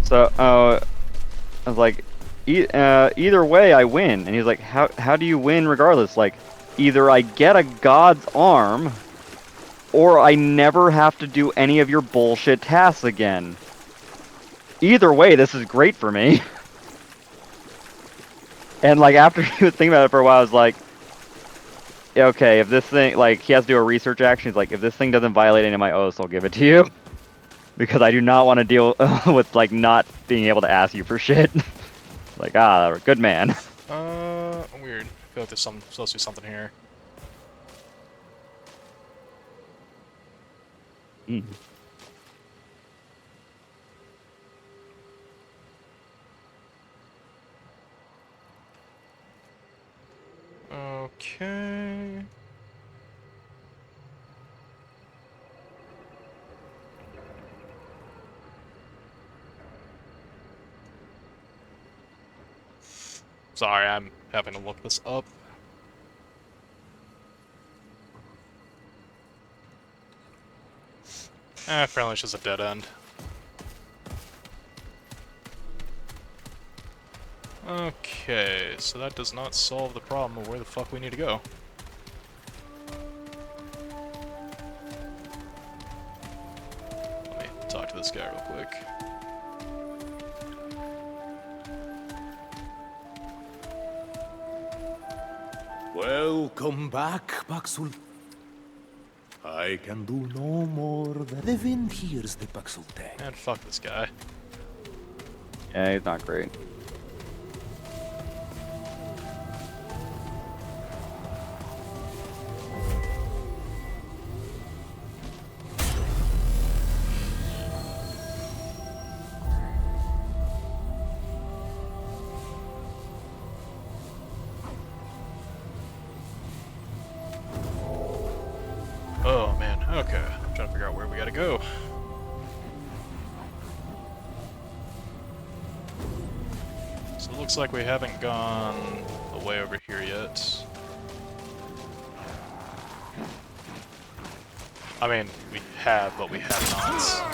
So, I was like, either way I win. And he's like, how do you win regardless? Like, either I get a god's arm, or I never have to do any of your bullshit tasks again. Either way, this is great for me. And, like, after he was thinking about it for a while, I was like, okay, if this thing, like, he has to do a research action, he's like, if this thing doesn't violate any of my oaths, I'll give it to you. Because I do not want to deal with, like, not being able to ask you for shit. Like, good man. Weird. I feel like there's supposed to be something here. Mm. Okay. Sorry, I'm having to look this up. Apparently it's just a dead end. Okay, so that does not solve the problem of where the fuck we need to go. Let me talk to this guy real quick. Welcome back, Paxul. I can do no more than the wind hears the Paxul tag. And fuck this guy. Yeah, he's not great. Oh man, okay. I'm trying to figure out where we gotta go. So it looks like we haven't gone the way over here yet. I mean, we have, but we have not.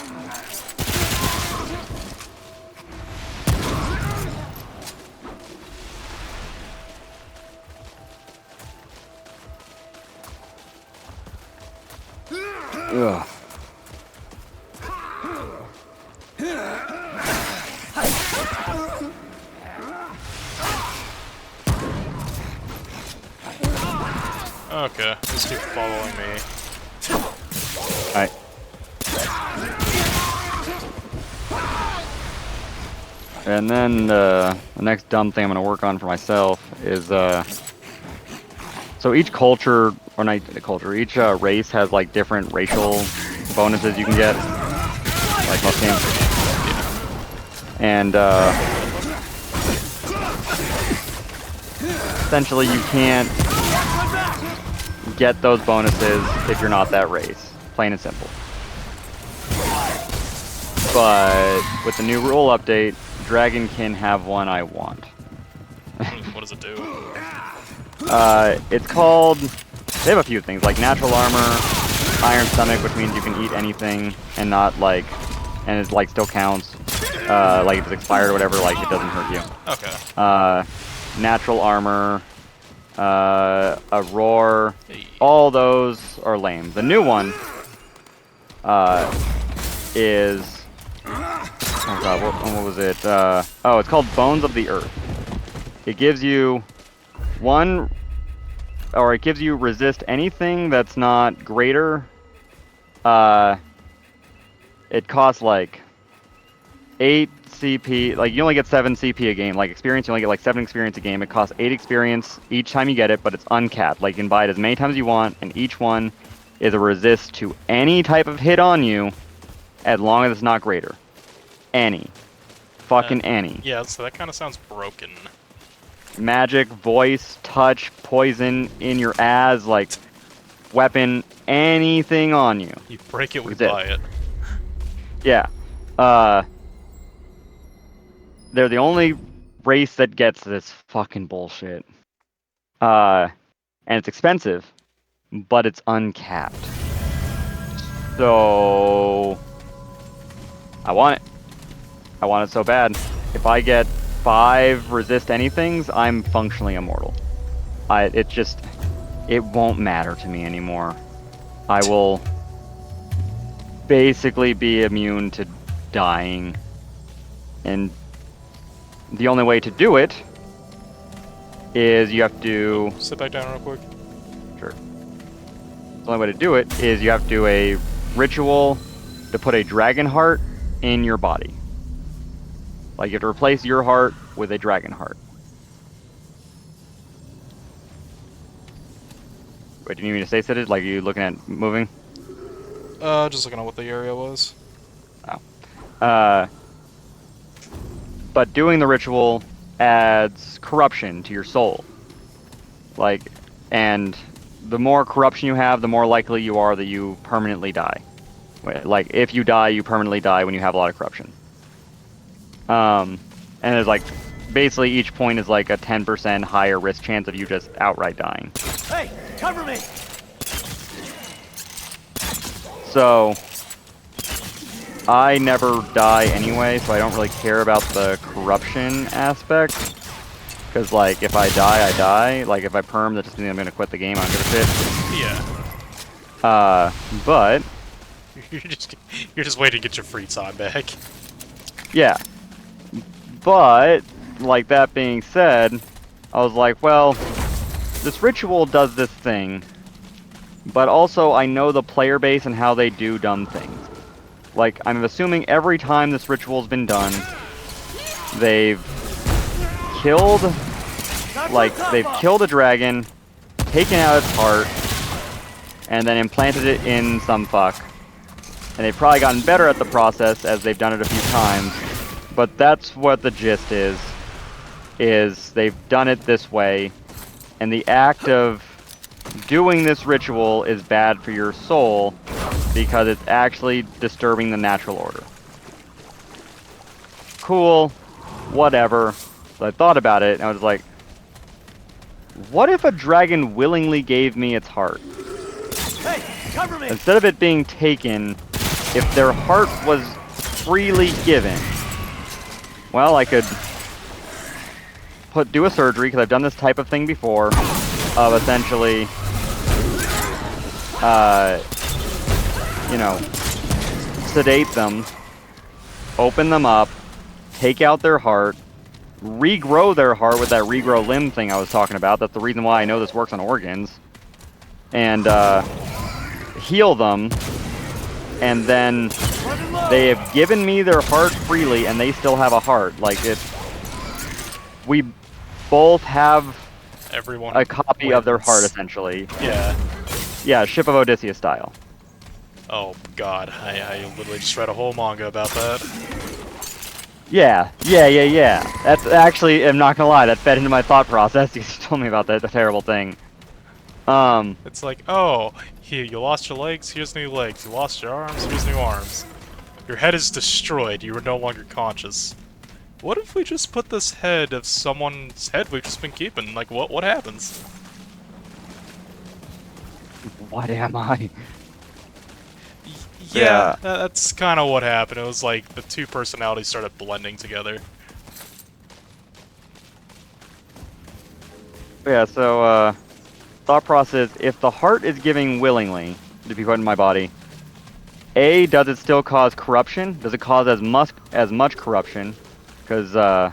Ugh. Okay, just keep following me. Alright. And then the next dumb thing I'm going to work on for myself is so each culture, or not culture, each race has like different racial bonuses you can get, like most games. And essentially you can't get those bonuses if you're not that race, plain and simple. But with the new rule update, Dragon can have one I want. What does it do? It's called, they have a few things, like natural armor, iron stomach, which means you can eat anything and not like, and it like still counts. Like if it's expired or whatever, like it doesn't hurt you. Okay. Natural armor, a roar, Hey. all those are lame. The new one is, oh god, what was it? Oh, it's called Bones of the Earth. It gives you it gives you resist anything that's not greater. It costs like 8 CP, like you only get 7 CP a game. Like experience, you only get like 7 experience a game. It costs 8 experience each time you get it, but it's uncapped. Like you can buy it as many times as you want, and each one is a resist to any type of hit on you, as long as it's not greater. Any. Fucking any. Yeah, so that kind of sounds broken. Magic, voice, touch, poison, in your ass, like weapon, anything on you. You break it, we Resist. buy it. Yeah. They're the only race that gets this fucking bullshit. And it's expensive, but it's uncapped. So I want it. I want it so bad. If I get 5 resist anythings, I'm functionally immortal. It won't matter to me anymore. I will basically be immune to dying. And the only way to do it is you have to... Sit back down real quick. Sure. The only way to do it is you have to do a ritual to put a dragon heart in your body. Like you have to replace your heart with a dragon heart. Wait, do you need me to stay seated? Like, are you looking at moving? Just looking at what the area was. Oh. But doing the ritual adds corruption to your soul. Like, and the more corruption you have, the more likely you are that you permanently die. Like, if you die, you permanently die when you have a lot of corruption. And there's like, basically each point is like a 10% higher risk chance of you just outright dying. Hey, cover me! So, I never die anyway, so I don't really care about the corruption aspect. Because, like, if I die, I die. Like, if I perm, that just means I'm going to quit the game. I don't give a shit. Yeah. But... You're just waiting to get your free time back. Yeah. But, like, that being said, I was like, well, this ritual does this thing, but also I know the player base and how they do dumb things. Like, I'm assuming every time this ritual's been done, they've killed a dragon, taken out its heart, and then implanted it in some fuck. And they've probably gotten better at the process as they've done it a few times. But that's what the gist is they've done it this way, and the act of doing this ritual is bad for your soul because it's actually disturbing the natural order. Cool, whatever. So I thought about it, and I was like, what if a dragon willingly gave me its heart? Hey, Cover me! instead of it being taken, if their heart was freely given, well, I could do a surgery, because I've done this type of thing before, of essentially, you know, sedate them, open them up, take out their heart, regrow their heart with that regrow limb thing I was talking about. That's the reason why I know this works on organs. And heal them, and then they have given me their heart freely, and they still have a heart. Like, we both have Everyone a copy of their wins. heart, essentially. Yeah. Yeah, Ship of Odysseus style. Oh god, I literally just read a whole manga about that. Yeah. That's actually, I'm not gonna lie, that fed into my thought process. You told me about that, the terrible thing. It's like, oh, here, you lost your legs, here's new legs. You lost your arms, here's new arms. Your head is destroyed, you are no longer conscious. What if we just put this head of someone's head we've just been keeping? Like, what happens? What am I? Yeah, that's kind of what happened. It was like the two personalities started blending together. Yeah, so, thought process, if the heart is giving willingly to be put in my body, A, does it still cause corruption? Does it cause as much corruption? Because,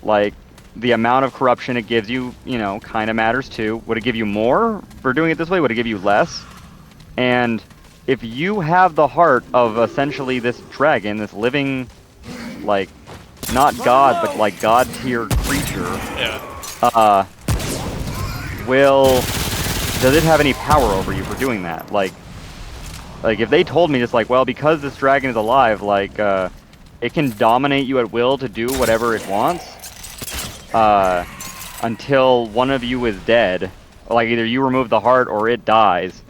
like, the amount of corruption it gives you, you know, kind of matters too. Would it give you more for doing it this way? Would it give you less? And if you have the heart of essentially this dragon, this living, like, not god, but like god-tier creature, Yeah. does it have any power over you for doing that? Like if they told me just like, well, because this dragon is alive, like, it can dominate you at will to do whatever it wants, until one of you is dead. Like, either you remove the heart or it dies.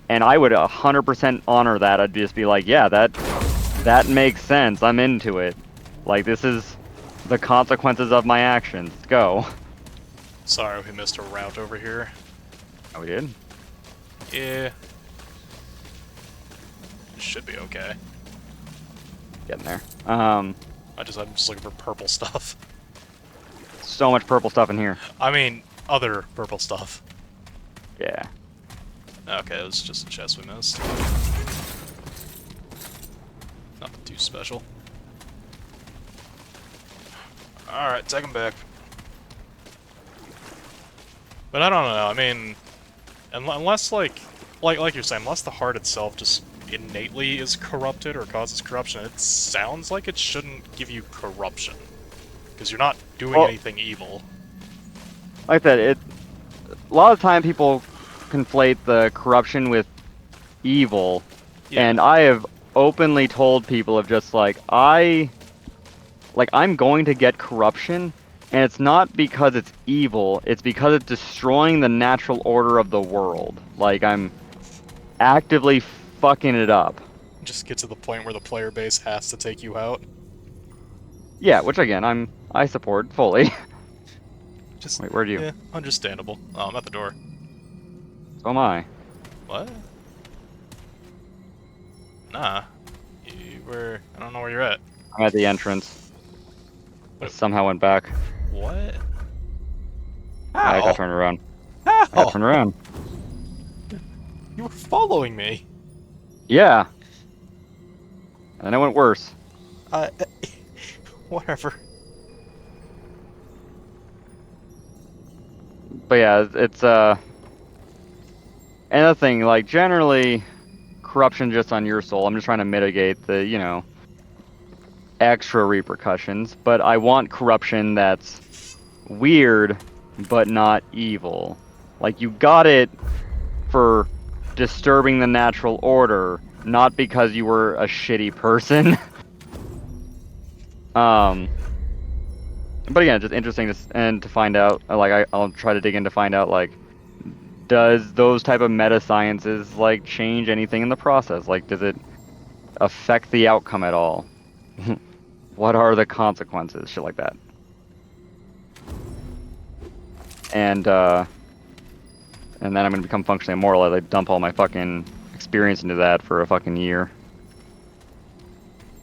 And I would 100% honor that. I'd just be like, yeah, that makes sense. I'm into it. Like, this is the consequences of my actions. Let's go. Sorry, we missed a route over here. Oh, we did? Yeah. Should be okay. Getting there. I'm just looking for purple stuff. So much purple stuff in here. I mean, other purple stuff. Yeah. Okay, it was just a chest we missed. Nothing too special. Alright, take him back. But I don't know, I mean, unless, like you're saying, unless the heart itself just innately is corrupted or causes corruption, it sounds like it shouldn't give you corruption. Because you're not doing anything evil. Like that, a lot of time people conflate the corruption with evil, and I have openly told people of just like, I'm going to get corruption, and it's not because it's evil, it's because it's destroying the natural order of the world. Like, I'm actively fucking it up. Just get to the point where the player base has to take you out. Yeah, which again, I support fully. Just, wait, where'd you? Yeah, understandable. Oh, I'm at the door. So am I. What? Nah. I don't know where you're at. I'm at the entrance. I somehow went back. What? I How? got turned around. How? I got turned around. You were following me. Yeah. And then it went worse. Whatever. But yeah, it's another thing, like, generally, corruption just on your soul. I'm just trying to mitigate the, you know, extra repercussions, but I want corruption that's weird, but not evil. Like, you got it for disturbing the natural order, not because you were a shitty person. But again, just interesting to find out, like, I'll try to dig in to find out, like, does those type of meta sciences, like, change anything in the process? Like, does it affect the outcome at all? What are the consequences? Shit like that. And, And then I'm gonna become functionally immortal as I dump all my fucking experience into that for a fucking year.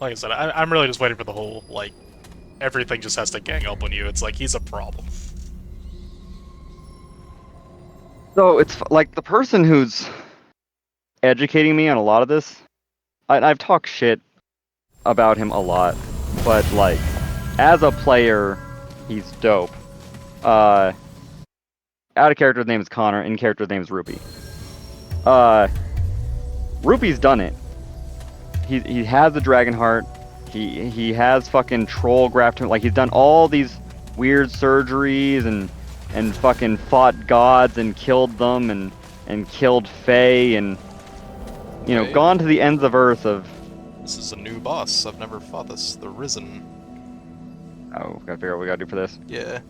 Like I said, I'm really just waiting for the whole, like, everything just has to gang up on you. It's like, he's a problem. So it's like the person who's educating me on a lot of this, I've talked shit about him a lot, but like, as a player, he's dope. Out of character, his name is Connor. In character, his name is Rupee. Rupee's done it. He has the dragon heart. He has fucking troll grafted him. Like, he's done all these weird surgeries and fucking fought gods and killed them and killed Fae and you know, Okay. gone to the ends of Earth of. This is a new boss. I've never fought this. The Risen. Oh, gotta figure out what we gotta do for this. Yeah.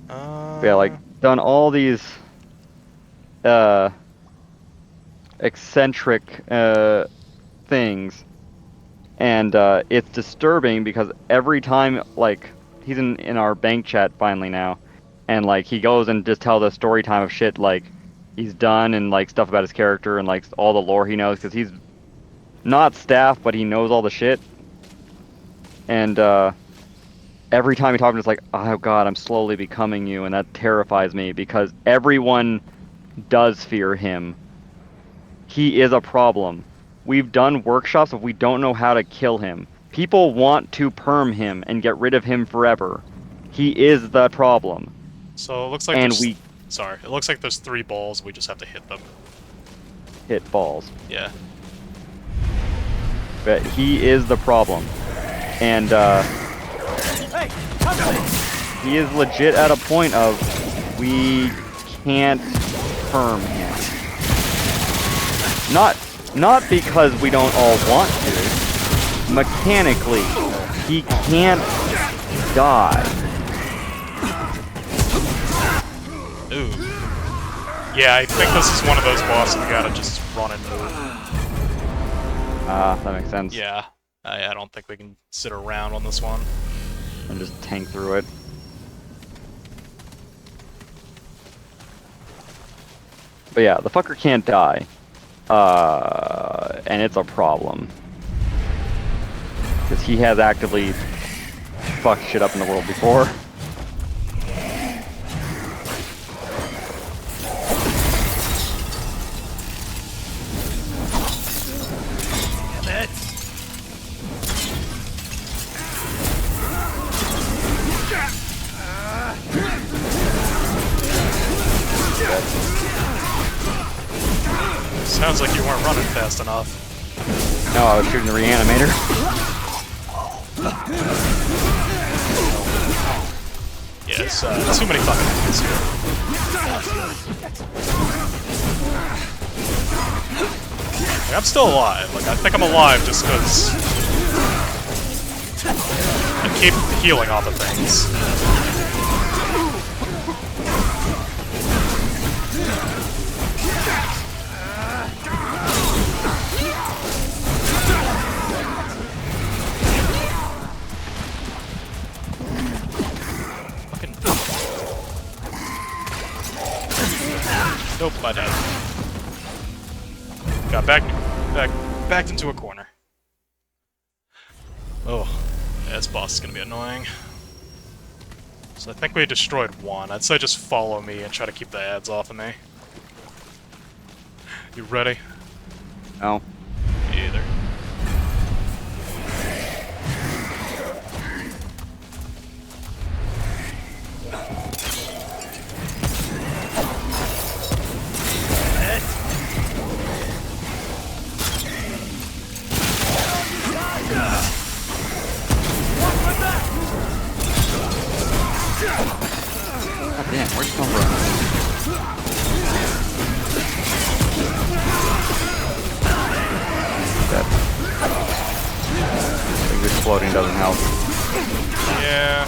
But yeah, like, done all these eccentric things, and it's disturbing because every time, like, he's in our bank chat finally now, and like he goes and just tells a story time of shit like he's done and like stuff about his character and like all the lore he knows because he's not staff but he knows all the shit, and every time he talks, it's like, oh god, I'm slowly becoming you, and that terrifies me because everyone does fear him. He is a problem. We've done workshops, but we don't know how to kill him. People want to perm him and get rid of him forever. He is the problem. So it looks like And there's... we Sorry, it looks like there's 3 balls. We just have to hit them. hit balls. Yeah. But he is the problem. And he is legit at a point of we can't perm him. Not because we don't all want to. Mechanically, he can't die. Ooh. Yeah, I think this is one of those bosses we gotta just run and move. That makes sense. Yeah. I don't think we can sit around on this one. And just tank through it. But yeah, the fucker can't die. And it's a problem. Because he has actively fucked shit up in the world before. Sounds like you weren't running fast enough. No, I was shooting the reanimator. Yes, too many fucking enemies here. Like, I'm still alive. Like, I think I'm alive just because I keep healing off of things. Nope, I died. Got backed into a corner. Oh, yeah, this boss is gonna be annoying. So I think we destroyed one. I'd say just follow me and try to keep the ads off of me. You ready? No. Me either. God damn, where'd you come from? Dead. I think exploding doesn't help. Yeah.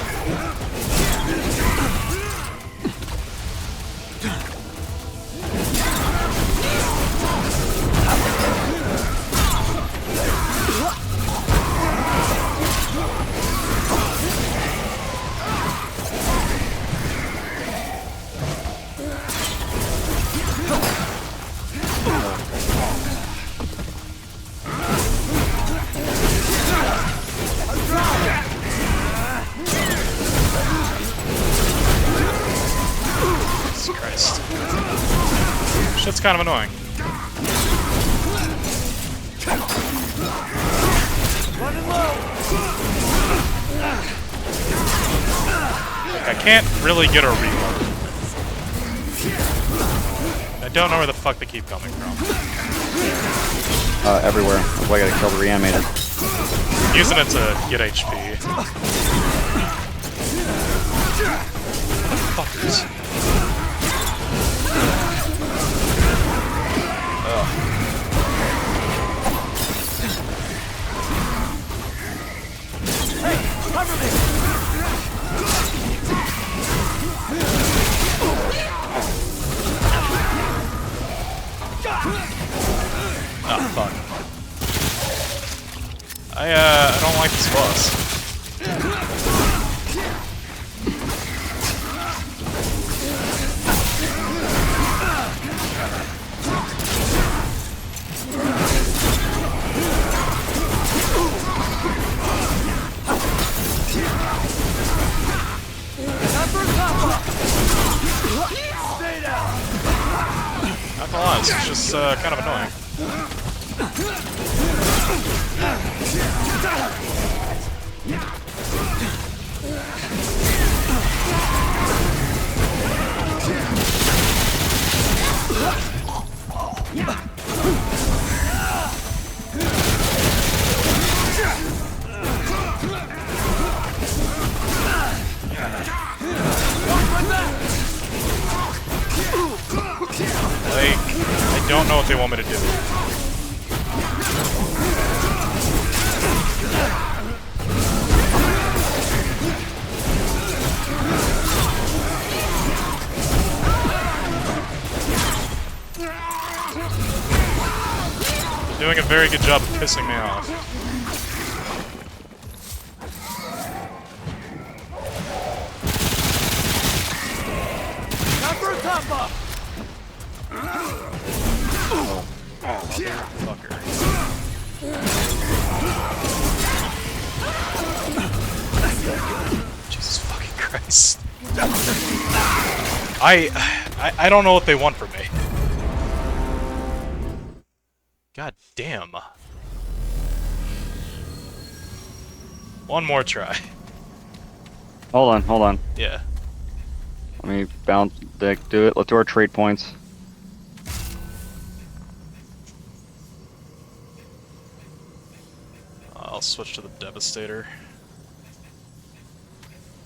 Christ. Shit's kind of annoying. Like, I can't really get a reload. I don't know where the fuck they keep coming from. Everywhere. That's why I gotta kill the reanimator. I'm using it to get HP. Fuckers. Oh, fuck. I don't like this boss. Not gonna lie, it's just kind of annoying. Like, I don't know what they want me to do. They're doing a very good job of pissing me off. Fucker. Jesus fucking Christ. I don't know what they want from me. God damn. One more try. Hold on. Yeah. Let me bounce, do it. Let's do our trade points. I'll switch to the Devastator.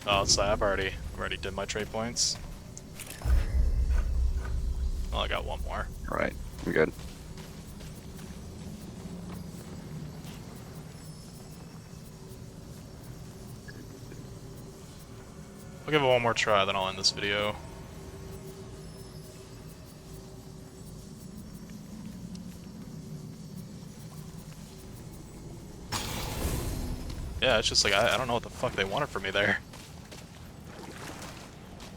Oh, so I've already did my trade points. Well, I got one more. Alright, we're good. I'll give it one more try, then I'll end this video. Yeah, it's just like, I don't know what the fuck they wanted from me there.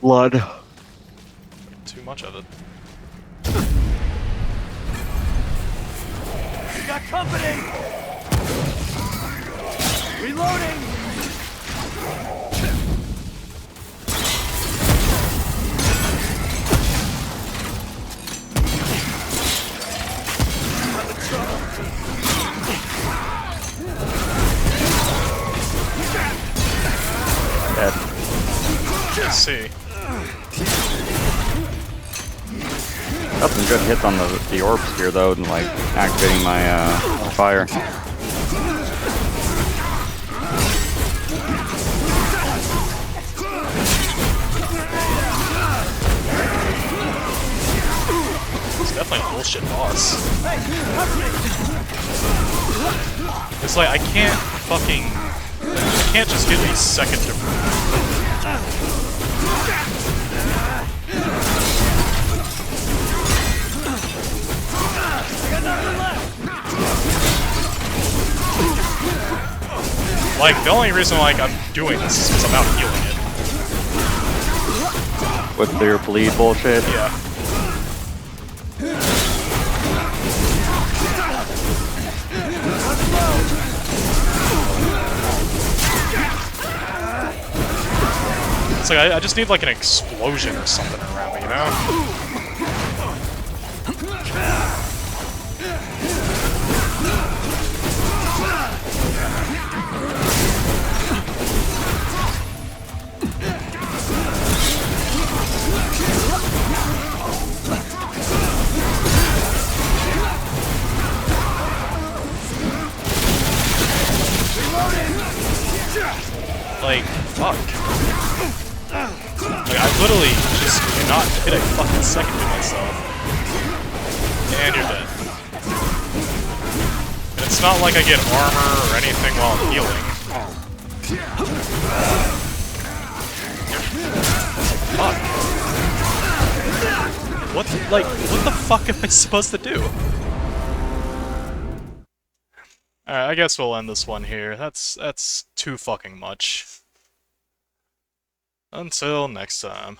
Blood. Too much of it. We got company! Reloading! Dead. Let's see. Got some good hits on the orb spear though, and like activating my fire. It's definitely a bullshit boss. It's like I can't just get these second Like, the only reason like I'm doing this is because I'm out healing it. With their bleed bullshit. Yeah. It's like I just need like an explosion or something around me, you know? Like, fuck. Like, I literally just cannot hit a fucking second to myself. And you're dead. And it's not like I get armor or anything while I'm healing. Fuck. What the fuck am I supposed to do? Alright, I guess we'll end this one here. That's too fucking much. Until next time.